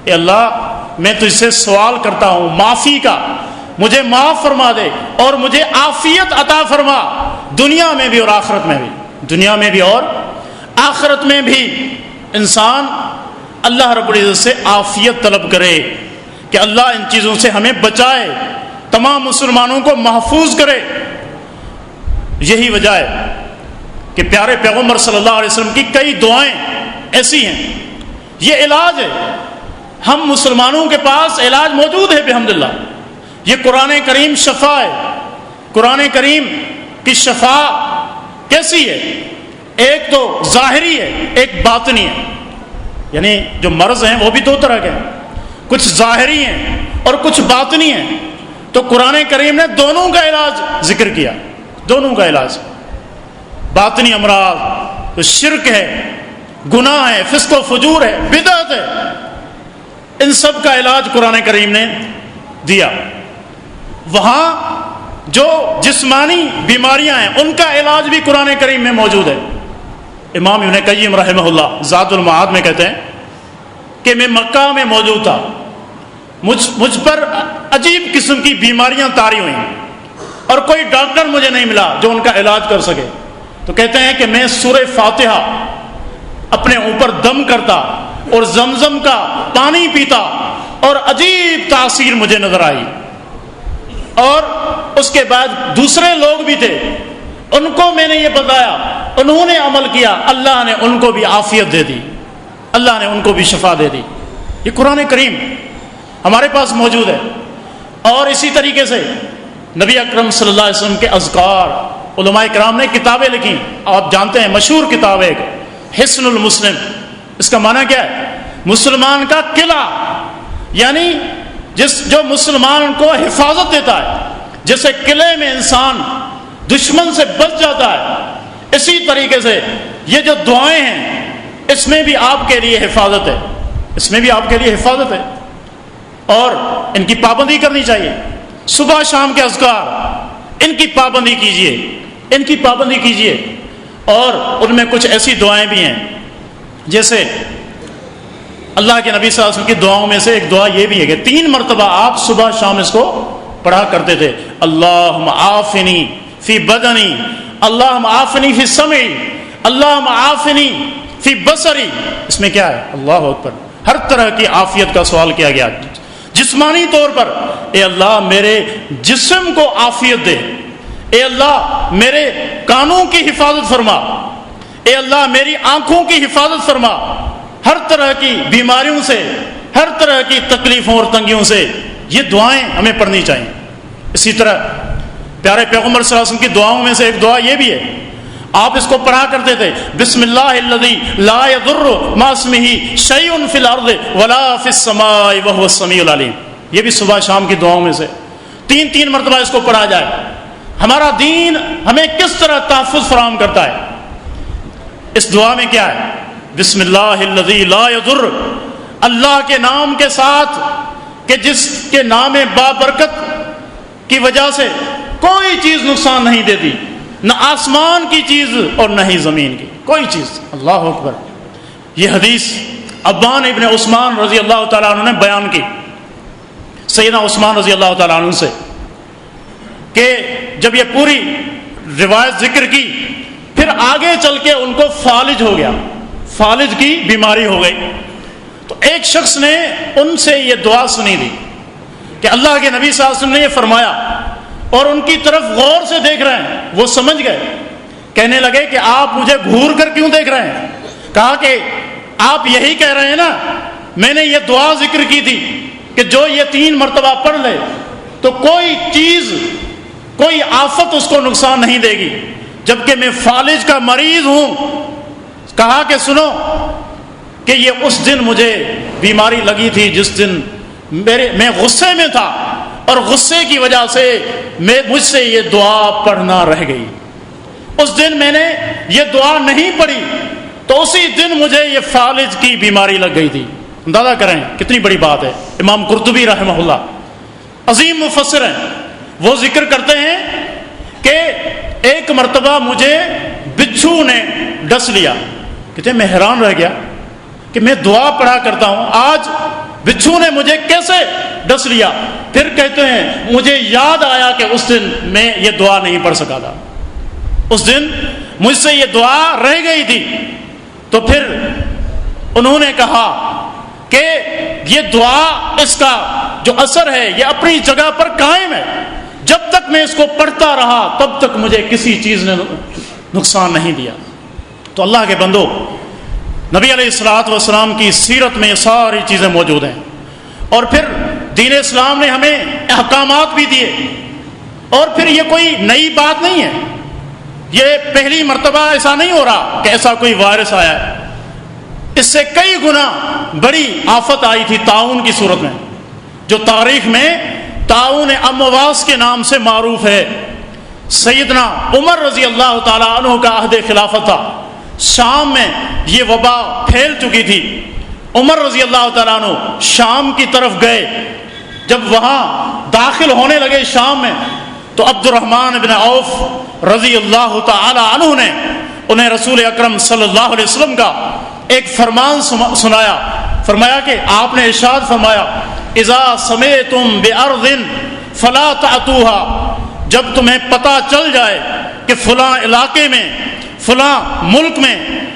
اے اللہ میں تجھ سے سوال کرتا ہوں معافی کا، مجھے معاف فرما دے اور مجھے عافیت عطا فرما، دنیا میں بھی اور آخرت میں بھی. دنیا میں بھی اور آخرت میں بھی انسان اللہ رب العزت سے عافیت طلب کرے کہ اللہ ان چیزوں سے ہمیں بچائے، تمام مسلمانوں کو محفوظ کرے. یہی وجہ ہے کہ پیارے پیغمبر صلی اللہ علیہ وسلم کی کئی دعائیں ایسی ہیں. یہ علاج ہے، ہم مسلمانوں کے پاس علاج موجود ہے بحمدللہ. یہ قرآن کریم شفا ہے. قرآن کریم کی شفا کیسی ہے؟ ایک تو ظاہری ہے، ایک باطنی ہے. یعنی جو مرض ہیں وہ بھی دو طرح کے ہیں، کچھ ظاہری ہیں اور کچھ باطنی ہیں. تو قرآن کریم نے دونوں کا علاج ذکر کیا، دونوں کا علاج. باطنی امراض تو شرک ہے، گناہ ہے، فسق و فجور ہے، بدعت ہے، ان سب کا علاج قرآن کریم نے دیا. وہاں جو جسمانی بیماریاں ہیں ان کا علاج بھی قرآن کریم میں موجود ہے. امام ابن قیم رحمہ اللہ زاد المعاد میں کہتے ہیں کہ میں مکہ میں موجود تھا، مجھ پر عجیب قسم کی بیماریاں طاری ہوئیں اور کوئی ڈاکٹر مجھے نہیں ملا جو ان کا علاج کر سکے. تو کہتے ہیں کہ میں سورہ فاتحہ اپنے اوپر دم کرتا اور زمزم کا پانی پیتا اور عجیب تاثیر مجھے نظر آئی. اور اس کے بعد دوسرے لوگ بھی تھے، ان کو میں نے یہ بتایا، انہوں نے عمل کیا، اللہ نے ان کو بھی عافیت دے دی، اللہ نے ان کو بھی شفا دے دی. یہ قرآن کریم ہمارے پاس موجود ہے. اور اسی طریقے سے نبی اکرم صلی اللہ علیہ وسلم کے اذکار، علماء کرام نے کتابیں لکھی. آپ جانتے ہیں مشہور کتاب ہے حصن المسلم. اس کا معنی کیا ہے؟ مسلمان کا قلعہ، یعنی جو مسلمان کو حفاظت دیتا ہے. جیسے قلعے میں انسان دشمن سے بچ جاتا ہے، اسی طریقے سے یہ جو دعائیں ہیں اس میں بھی آپ کے لیے حفاظت ہے، اس میں بھی آپ کے لیے حفاظت ہے. اور ان کی پابندی کرنی چاہیے. صبح شام کے اذکار ان کی پابندی کیجیے، ان کی پابندی کیجیے. اور ان میں کچھ ایسی دعائیں بھی ہیں جیسے اللہ کے نبی صلی اللہ علیہ وسلم کی دعاؤں میں سے ایک دعا یہ بھی ہے کہ 3 مرتبہ آپ صبح شام اس کو پڑھا کرتے تھے. اللہم عافنی فی بدنی، اللہم عافنی فی سمعی، اللہم عافنی فی بصری. اس میں کیا ہے؟ اللہ اکبر، ہر طرح کی عافیت کا سوال کیا گیا. جسمانی طور پر اے اللہ میرے جسم کو عافیت دے، اے اللہ میرے کانوں کی حفاظت فرما، اے اللہ میری آنکھوں کی حفاظت فرما، ہر طرح کی بیماریوں سے، ہر طرح کی تکلیفوں اور تنگیوں سے. یہ دعائیں ہمیں پڑھنی چاہیے. اسی طرح پیارے پیغمبر صلی اللہ علیہ وسلم کی دعاؤں میں سے ایک دعا یہ بھی ہے، آپ اس کو پڑھا کرتے تھے، بسم اللہ الذی لا یضر مع اسمہ شیء فی الارض ولا فی السماء وهو السمیع العلیم. یہ بھی صبح شام کی دعاؤں میں سے 3 مرتبہ اس کو پڑھا جائے. ہمارا دین ہمیں کس طرح تحفظ فراہم کرتا ہے. اس دعا میں کیا ہے؟ بسم اللہ الذی لا یضر، اللہ کے نام کے ساتھ کہ جس کے نام بابرکت کی وجہ سے کوئی چیز نقصان نہیں دیتی، نہ آسمان کی چیز اور نہ ہی زمین کی کوئی چیز. اللہ اکبر. یہ حدیث ابان ابن عثمان رضی اللہ تعالیٰ عنہ نے بیان کی، سیدنا عثمان رضی اللہ تعالیٰ عنہ سے، کہ جب یہ پوری روایت ذکر کی پھر آگے چل کے ان کو فالج ہو گیا، فالج کی بیماری ہو گئی. تو ایک شخص نے ان سے یہ دعا سنی تھی کہ اللہ کے نبی صلی اللہ علیہ وسلم نے یہ فرمایا، اور ان کی طرف غور سے دیکھ رہے ہیں. وہ سمجھ گئے، کہنے لگے کہ آپ مجھے گھور کر کیوں دیکھ رہے ہیں؟ کہا کہ آپ یہی کہہ رہے ہیں نا، میں نے یہ دعا ذکر کی تھی کہ جو یہ 3 مرتبہ پڑھ لے تو کوئی چیز کوئی آفت اس کو نقصان نہیں دے گی، جبکہ میں فالج کا مریض ہوں۔ کہا کہ سنو کہ یہ اس دن مجھے بیماری لگی تھی جس دن میں غصے میں تھا، اور غصے کی وجہ سے مجھ سے یہ دعا پڑھنا رہ گئی۔ اس دن میں نے یہ دعا نہیں پڑھی تو اسی دن مجھے یہ فالج کی بیماری لگ گئی تھی۔ اندازہ کریں کتنی بڑی بات ہے۔ امام قرطبی رحمہ اللہ عظیم مفسر ہیں، وہ ذکر کرتے ہیں کہ ایک مرتبہ مجھے بچھو نے ڈس لیا۔ کہتے ہیں میں حیران رہ گیا کہ میں دعا پڑھا کرتا ہوں، آج بچھو نے مجھے کیسے ڈس لیا؟ پھر کہتے ہیں مجھے یاد آیا کہ اس دن میں یہ دعا نہیں پڑھ سکا تھا، اس دن مجھ سے یہ دعا رہ گئی تھی۔ تو پھر انہوں نے کہا کہ یہ دعا، اس کا جو اثر ہے یہ اپنی جگہ پر قائم ہے، جب تک میں اس کو پڑھتا رہا تب تک مجھے کسی چیز نے نقصان نہیں دیا۔ تو اللہ کے بندو، نبی علیہ الصلوۃ والسلام کی سیرت میں یہ ساری چیزیں موجود ہیں، اور پھر دین اسلام نے ہمیں احکامات بھی دیے، اور پھر یہ کوئی نئی بات نہیں ہے، یہ پہلی مرتبہ ایسا نہیں ہو رہا کہ ایسا کوئی وائرس آیا ہے۔ اس سے کئی گنا بڑی آفت آئی تھی طاعون کی صورت میں، جو تاریخ میں طاعون امواس کے نام سے معروف ہے۔ سیدنا عمر رضی اللہ تعالیٰ عنہ کا عہد خلافت تھا، شام میں یہ وبا پھیل چکی تھی۔ عمر رضی اللہ تعالیٰ عنہ شام کی طرف گئے، جب وہاں داخل ہونے لگے شام میں، تو عبد الرحمن بن عوف رضی اللہ تعالیٰ عنہ نے انہیں رسول اکرم صلی اللہ علیہ وسلم کا ایک فرمان سنایا۔ فرمایا کہ آپ نے ارشاد فرمایا، اذا سمعتم بأرض فلا تأتوها، جب تمہیں پتہ چل جائے کہ فلاں علاقے میں، فلاں ملک میں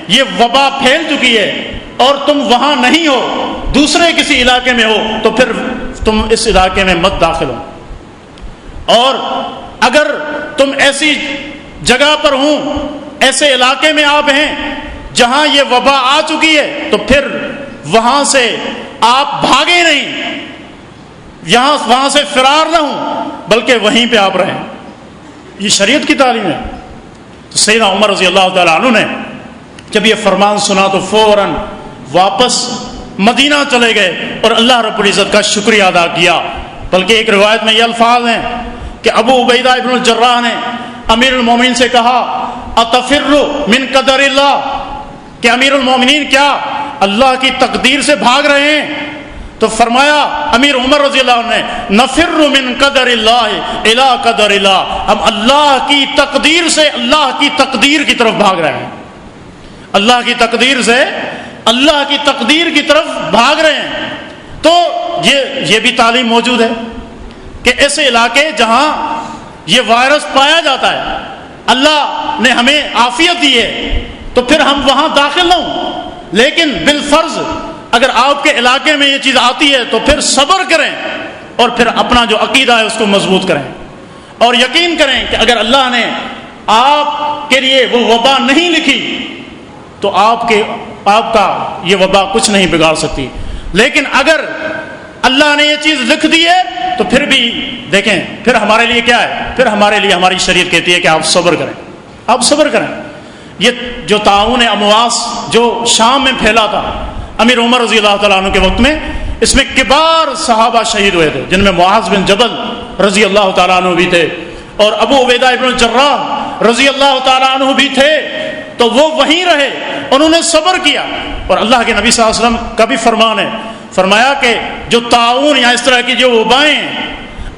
یہ وبا پھیل چکی ہے اور تم وہاں نہیں ہو، دوسرے کسی علاقے میں ہو، تو پھر تم اس علاقے میں مت داخل ہو۔ اور اگر تم ایسی جگہ پر ہوں، ایسے علاقے میں آپ ہیں جہاں یہ وبا آ چکی ہے، تو پھر وہاں سے آپ بھاگے نہیں، وہاں سے فرار نہ ہوں، بلکہ وہیں پہ آپ رہیں۔ یہ شریعت کی تعلیم ہے۔ تو سیدنا عمر رضی اللہ تعالیٰ عنہ نے جب یہ فرمان سنا تو فوراً واپس مدینہ چلے گئے اور اللہ رب العزت کا شکریہ ادا کیا۔ بلکہ ایک روایت میں یہ الفاظ ہیں کہ ابو عبیدہ ابن الجراح نے امیر المومنین سے کہا، اتفر من قدر اللہ، کہ امیر المومنین کیا اللہ کی تقدیر سے بھاگ رہے ہیں؟ تو فرمایا امیر عمر رضی اللہ عنہ نے، نفر من قدر اللہ الی قدر اللہ، ہم اللہ کی تقدیر سے اللہ کی تقدیر کی طرف بھاگ رہے ہیں، اللہ کی تقدیر سے اللہ کی تقدیر کی طرف بھاگ رہے ہیں۔ تو یہ بھی تعلیم موجود ہے کہ ایسے علاقے جہاں یہ وائرس پایا جاتا ہے، اللہ نے ہمیں عافیت دی ہے، تو پھر ہم وہاں داخل نہ ہوں، لیکن بالفرض اگر آپ کے علاقے میں یہ چیز آتی ہے تو پھر صبر کریں اور پھر اپنا جو عقیدہ ہے اس کو مضبوط کریں، اور یقین کریں کہ اگر اللہ نے آپ کے لیے وہ وبا نہیں لکھی تو آپ کا یہ وبا کچھ نہیں بگاڑ سکتی، لیکن اگر اللہ نے یہ چیز لکھ دی ہے تو پھر بھی دیکھیں، پھر ہمارے لیے کیا ہے، پھر ہمارے لیے ہماری شریعت کہتی ہے کہ آپ صبر کریں، آپ صبر کریں۔ یہ جو طاعون امواس جو شام میں پھیلا تھا امیر عمر رضی اللہ تعالیٰ عنہ کے وقت میں، اس میں کبار صحابہ شہید ہوئے تھے، جن میں معاذ بن جبل رضی اللہ تعالیٰ عنہ بھی تھے، اور ابو عبیدہ ابن الجراح رضی اللہ تعالیٰ عنہ بھی تھے۔ تو وہ وہیں رہے، انہوں نے صبر کیا، اور اللہ کے نبی صلی اللہ علیہ وسلم کا بھی فرمان ہے، فرمایا کہ جو طاعون یا اس طرح کی جو وبائیں ہیں،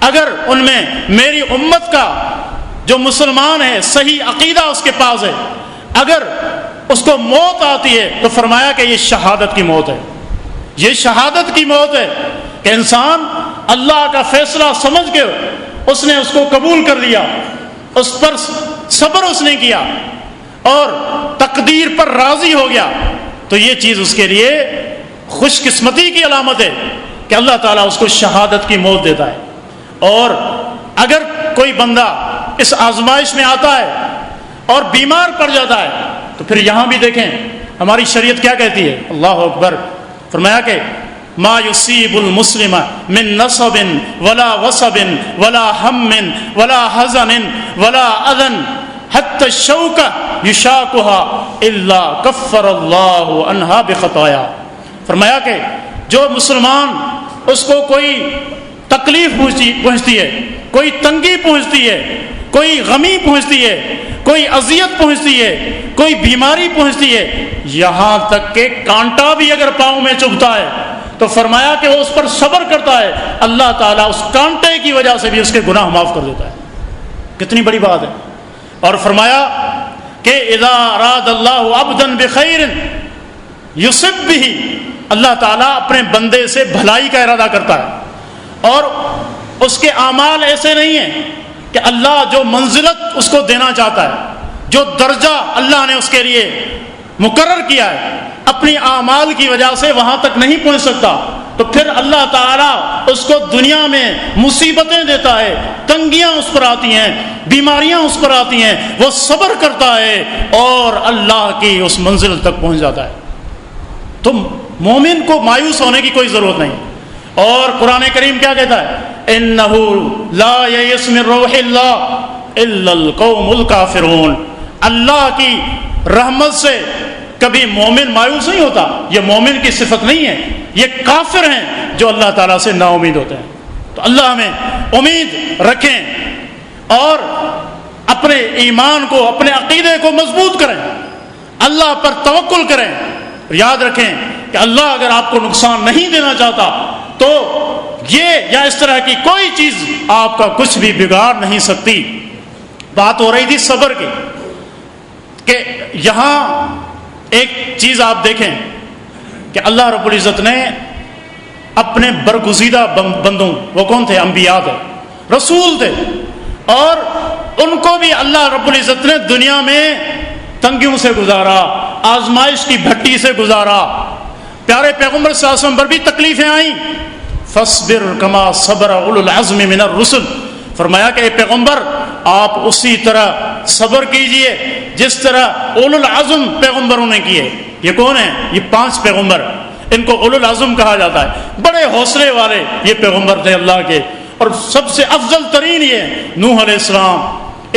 اگر ان میں میری امت کا جو مسلمان ہے صحیح عقیدہ اس کے پاس ہے، اگر اس کو موت آتی ہے تو فرمایا کہ یہ شہادت کی موت ہے، یہ شہادت کی موت ہے کہ انسان اللہ کا فیصلہ سمجھ کے اس نے اس کو قبول کر لیا، اس پر صبر اس نے کیا اور تقدیر پر راضی ہو گیا، تو یہ چیز اس کے لیے خوش قسمتی کی علامت ہے کہ اللہ تعالیٰ اس کو شہادت کی موت دیتا ہے۔ اور اگر کوئی بندہ اس آزمائش میں آتا ہے اور بیمار پڑ جاتا ہے تو پھر یہاں بھی دیکھیں ہماری شریعت کیا کہتی ہے، اللہ اکبر، فرمایا کہ ما يصيب المسلم من نصب ولا وصب ولا هم ولا حزن ولا اذى حتى الشوكة يشاكها الا كفر الله عنها بخطايا. فرمایا کہ جو مسلمان اس کو کوئی تکلیف پہنچتی ہے، کوئی تنگی پہنچتی ہے، کوئی غمی پہنچتی ہے، کوئی اذیت پہنچتی ہے، کوئی بیماری پہنچتی ہے، یہاں تک کہ کانٹا بھی اگر پاؤں میں چبھتا ہے تو فرمایا کہ وہ اس پر صبر کرتا ہے، اللہ تعالیٰ اس کانٹے کی وجہ سے بھی اس کے گناہ معاف کر دیتا ہے. کتنی بڑی بات ہے. اور فرمایا کہ اذا اراد اللہ عبدا بخیر یصب به، اللہ تعالیٰ اپنے بندے سے بھلائی کا ارادہ کرتا ہے، اور اس کے اعمال ایسے نہیں ہیں کہ اللہ جو منزلت اس کو دینا چاہتا ہے، جو درجہ اللہ نے اس کے لیے مقرر کیا ہے، اپنی اعمال کی وجہ سے وہاں تک نہیں پہنچ سکتا، تو پھر اللہ تعالیٰ اس کو دنیا میں مصیبتیں دیتا ہے، تنگیاں اس پر آتی ہیں، بیماریاں اس پر آتی ہیں، وہ صبر کرتا ہے اور اللہ کی اس منزل تک پہنچ جاتا ہے. تو مومن کو مایوس ہونے کی کوئی ضرورت نہیں. اور قرآن کریم کیا کہتا ہے؟ اِنَّهُ لَا يَيَئِسُ مِن رَّوْحِ اللَّهِ إِلَّا الْقَوْمُ الْكَافِرُونَ. اللہ کی رحمت سے کبھی مومن مایوس نہیں ہوتا. یہ مومن کی صفت نہیں ہے، یہ کافر ہیں جو اللہ تعالیٰ سے نا امید ہوتے ہیں. تو اللہ ہمیں امید رکھیں اور اپنے ایمان کو، اپنے عقیدے کو مضبوط کریں، اللہ پر توکل کریں. یاد رکھیں کہ اللہ اگر آپ کو نقصان نہیں دینا چاہتا تو یہ یا اس طرح کی کوئی چیز آپ کا کچھ بھی بگاڑ نہیں سکتی. بات ہو رہی تھی صبر کی، کہ یہاں ایک چیز آپ دیکھیں کہ اللہ رب العزت نے اپنے برگزیدہ بندوں، وہ کون تھے؟ انبیاء تھے، رسول تھے، اور ان کو بھی اللہ رب العزت نے دنیا میں تنگیوں سے گزارا، آزمائش کی بھٹی سے گزارا. پیارے پیغمبر صلی اللہ علیہ وسلم پر بھی تکلیفیں آئیں. فاصبر کما صبر اولو العزم من الرسل. فرمایا کہ اے پیغمبر آپ اسی طرح صبر کیجئے جس طرح اولو العزم پیغمبروں نے کیے. یہ کون ہیں؟ یہ 5 پیغمبر، ان کو اولو العزم کہا جاتا ہے. بڑے حوصلے والے یہ پیغمبر تھے اللہ کے، اور سب سے افضل ترین یہ نوح علیہ السلام،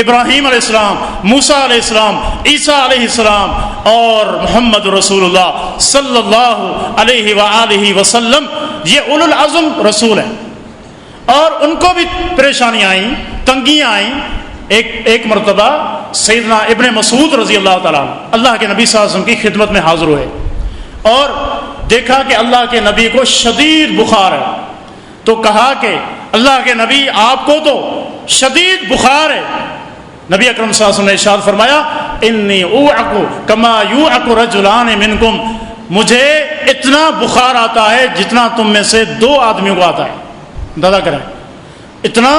ابراہیم علیہ السلام، موسیٰ علیہ السلام، عیسیٰ علیہ السلام، اور محمد رسول اللہ صلی اللہ علیہ وآلہ وسلم. یہ اولو العزم رسول ہیں، اور ان کو بھی پریشانیاں آئیں، تنگیاں آئیں. ایک مرتبہ سیدنا ابن مسعود رضی اللہ تعالیٰ اللہ کے نبی صلی اللہ علیہ وسلم کی خدمت میں حاضر ہوئے اور دیکھا کہ اللہ کے نبی کو شدید بخار ہے. تو کہا کہ اللہ کے نبی آپ کو تو شدید بخار ہے. نبی اکرم صلی اللہ علیہ وسلم نے ارشاد فرمایا انی اوعک کما یوعک رجلان منکم، مجھے اتنا بخار آتا ہے جتنا تم میں سے 2 آدمیوں کو آتا ہے. اندازہ کریں، اتنا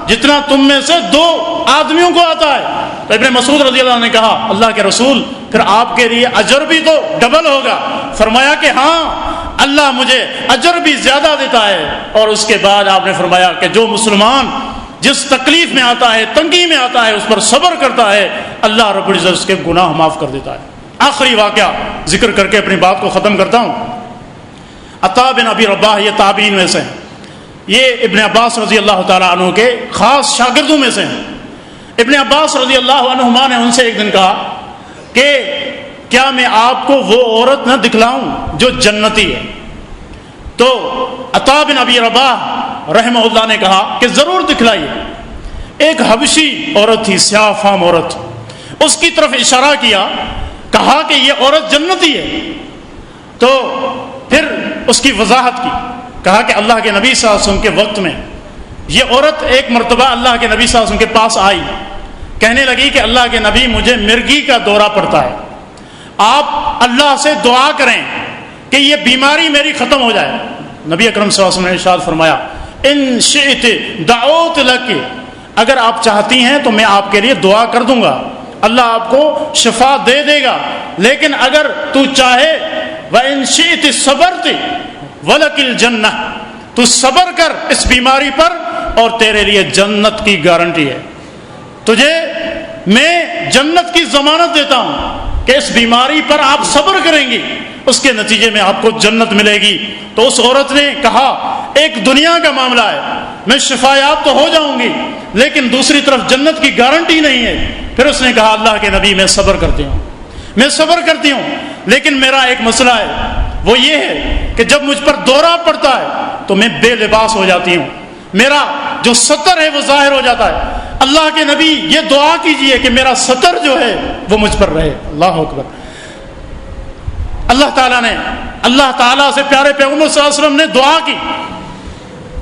جتنا تم میں سے 2 آدمیوں کو آتا ہے. تو ابن مسعود رضی اللہ عنہ نے کہا اللہ کے رسول پھر آپ کے لیے اجر بھی تو ڈبل ہوگا. فرمایا کہ ہاں، اللہ مجھے اجر بھی زیادہ دیتا ہے. اور اس کے بعد آپ نے فرمایا کہ جو مسلمان جس تکلیف میں آتا ہے، تنگی میں آتا ہے، اس پر صبر کرتا ہے، اللہ رب العزت اس کے گناہ معاف کر دیتا ہے. آخری واقعہ ذکر کر کے اپنی بات کو ختم کرتا ہوں. عطا بن ابی رباح یہ تابعین میں سے ہیں، یہ ابن عباس رضی اللہ تعالیٰ عنہ کے خاص شاگردوں میں سے ہیں. ابن عباس رضی اللہ عنہما نے ان سے ایک دن کہا کہ کیا میں آپ کو وہ عورت نہ دکھلاؤں جو جنتی ہے؟ تو عطا بن ابی رباح رحمہ اللہ نے کہا کہ ضرور دکھلائیے. ایک حبشی عورت تھی، سیاہ فام عورت، اس کی طرف اشارہ کیا، کہا کہ یہ عورت جنتی ہے. تو پھر اس کی وضاحت کی، کہا کہ اللہ کے نبی صلی اللہ علیہ وسلم کے وقت میں یہ عورت ایک مرتبہ اللہ کے نبی صلی اللہ علیہ وسلم کے پاس آئی، کہنے لگی کہ اللہ کے نبی مجھے مرگی کا دورہ پڑتا ہے، آپ اللہ سے دعا کریں کہ یہ بیماری میری ختم ہو جائے. نبی اکرم صلی اللہ علیہ وسلم نے ارشاد فرمایا ان شئت دعوت لک، اگر آپ چاہتی ہیں تو میں آپ کے لیے دعا کر دوں گا، اللہ آپ کو شفا دے دے گا. لیکن اگر تو چاہے وَإِن شِئْتِ صَبَرْتِ وَلَكِ الْجَنَّةُ، تو صبر کر اس بیماری پر اور تیرے لیے جنت کی گارنٹی ہے. تجھے میں جنت کی ضمانت دیتا ہوں کہ اس بیماری پر آپ صبر کریں گی، اس کے نتیجے میں آپ کو جنت ملے گی۔ تو اس عورت نے کہا ایک دنیا کا معاملہ ہے، میں شفا یاب تو ہو جاؤں گی لیکن دوسری طرف جنت کی گارنٹی نہیں ہے۔ پھر اس نے کہا اللہ کے نبی میں صبر کرتی ہوں، میں صبر کرتی ہوں، لیکن میرا ایک مسئلہ ہے، وہ یہ ہے کہ جب مجھ پر دورہ پڑتا ہے تو میں بے لباس ہو جاتی ہوں، میرا جو ستر ہے وہ ظاہر ہو جاتا ہے۔ اللہ کے نبی یہ دعا کیجئے کہ میرا ستر جو ہے وہ مجھ پر رہے۔ اللہ اکبر۔ اللہ تعالیٰ سے پیارے پیغمبر صلی اللہ علیہ وسلم نے دعا کی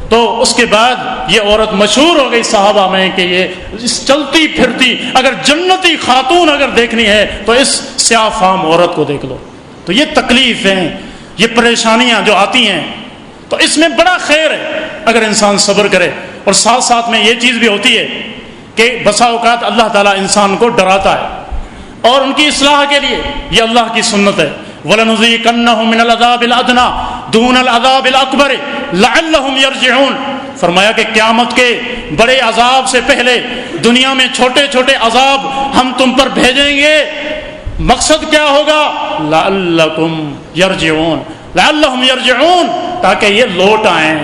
تو اس کے بعد یہ عورت مشہور ہو گئی صحابہ میں کہ یہ اس چلتی پھرتی اگر جنتی خاتون اگر دیکھنی ہے تو اس سیاہ فام عورت کو دیکھ لو۔ تو یہ تکلیفیں، یہ پریشانیاں جو آتی ہیں تو اس میں بڑا خیر ہے اگر انسان صبر کرے، اور ساتھ ساتھ میں یہ چیز بھی ہوتی ہے کہ بسا اوقات اللہ تعالیٰ انسان کو ڈراتا ہے اور ان کی اصلاح کے لیے، یہ اللہ کی سنت ہے۔ وَلَنُذِيقَنَّهُم مِّنَ الْعَذَابِ الْأَدْنَىٰ دُونَ الْعَذَابِ الْأَكْبَرِ لَعَلَّهُمْ يَرْجِعُونَ۔ فرمایا کہ قیامت کے بڑے عذاب سے پہلے دنیا میں چھوٹے چھوٹے عذاب ہم تم پر بھیجیں گے، مقصد کیا ہوگا؟ لَعَلَّكُمْ يَرْجِعُونَ، لَعَلَّهُمْ يَرْجِعُونَ، تاکہ یہ لوٹ آئیں،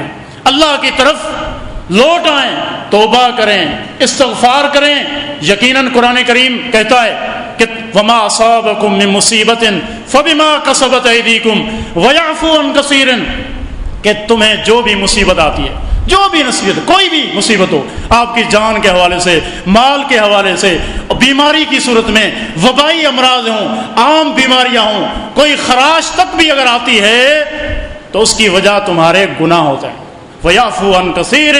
اللہ کی طرف لوٹ آئیں، توبہ کریں، استغفار کریں۔ یقیناً قرآن کریم کہتا ہے کہ وما اصابکم من مصیبت فبما کسبت ایدیکم ویعفو عن کثیر، کہ تمہیں جو بھی مصیبت آتی ہے، جو بھی نصیبت، کوئی بھی مصیبت ہو، آپ کی جان کے حوالے سے، مال کے حوالے سے، بیماری کی صورت میں، وبائی امراض ہوں، عام بیماریاں ہوں، کوئی خراش تک بھی اگر آتی ہے تو اس کی وجہ تمہارے گناہ ہوتے ہیں۔ وَيَعْفُو عَنْ كَثِيرٍ،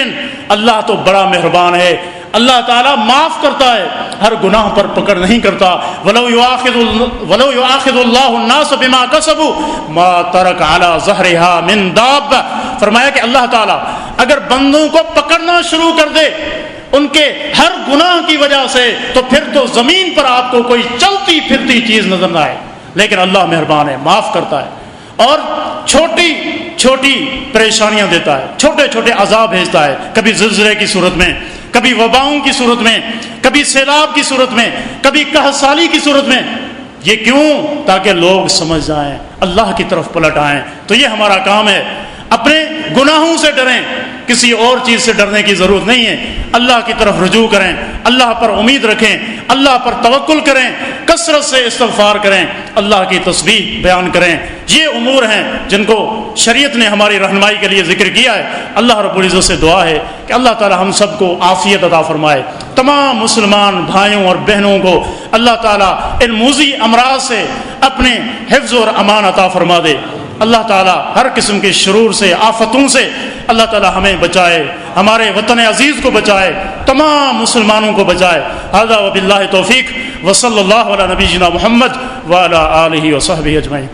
اللہ تو بڑا مہربان ہے، اللہ تعالیٰ معاف کرتا ہے، ہر گناہ پر پکڑ نہیں کرتا۔ وَلَوْ يُؤَاخِذُ اللَّهُ النَّاسَ بِمَا كَسَبُوا مَا تَرَكَ عَلَى ظَهْرِهَا مِن دَابَّةٍ، فرمایا کہ اللہ تعالیٰ اگر بندوں کو پکڑنا شروع کر دے ان کے ہر گناہ کی وجہ سے تو پھر تو زمین پر آپ کو کوئی چلتی پھرتی چیز نظر نہ آئے، لیکن اللہ مہربان ہے، معاف کرتا ہے اور چھوٹی چھوٹی پریشانیاں دیتا ہے، چھوٹے چھوٹے عذاب بھیجتا ہے، کبھی زلزلے کی صورت میں، کبھی وباؤں کی صورت میں، کبھی سیلاب کی صورت میں، کبھی قحط سالی کی صورت میں۔ یہ کیوں؟ تاکہ لوگ سمجھ جائیں، اللہ کی طرف پلٹ آئیں۔ تو یہ ہمارا کام ہے، اپنے گناہوں سے ڈریں، کسی اور چیز سے ڈرنے کی ضرورت نہیں ہے، اللہ کی طرف رجوع کریں، اللہ پر امید رکھیں، اللہ پر توکل کریں، کثرت سے استغفار کریں، اللہ کی تسبیح بیان کریں۔ یہ امور ہیں جن کو شریعت نے ہماری رہنمائی کے لیے ذکر کیا ہے۔ اللہ رب العزت سے دعا ہے کہ اللہ تعالی ہم سب کو عافیت عطا فرمائے، تمام مسلمان بھائیوں اور بہنوں کو اللہ تعالی ان موذی امراض سے اپنے حفظ اور امان عطا فرما دے۔ اللہ تعالیٰ ہر قسم کے شرور سے، آفتوں سے اللہ تعالیٰ ہمیں بچائے، ہمارے وطن عزیز کو بچائے، تمام مسلمانوں کو بچائے۔ ھذا وباللہ توفیق، وصلی اللہ علی نبینا محمد وعلی آلہ وصحبہ اجمعین۔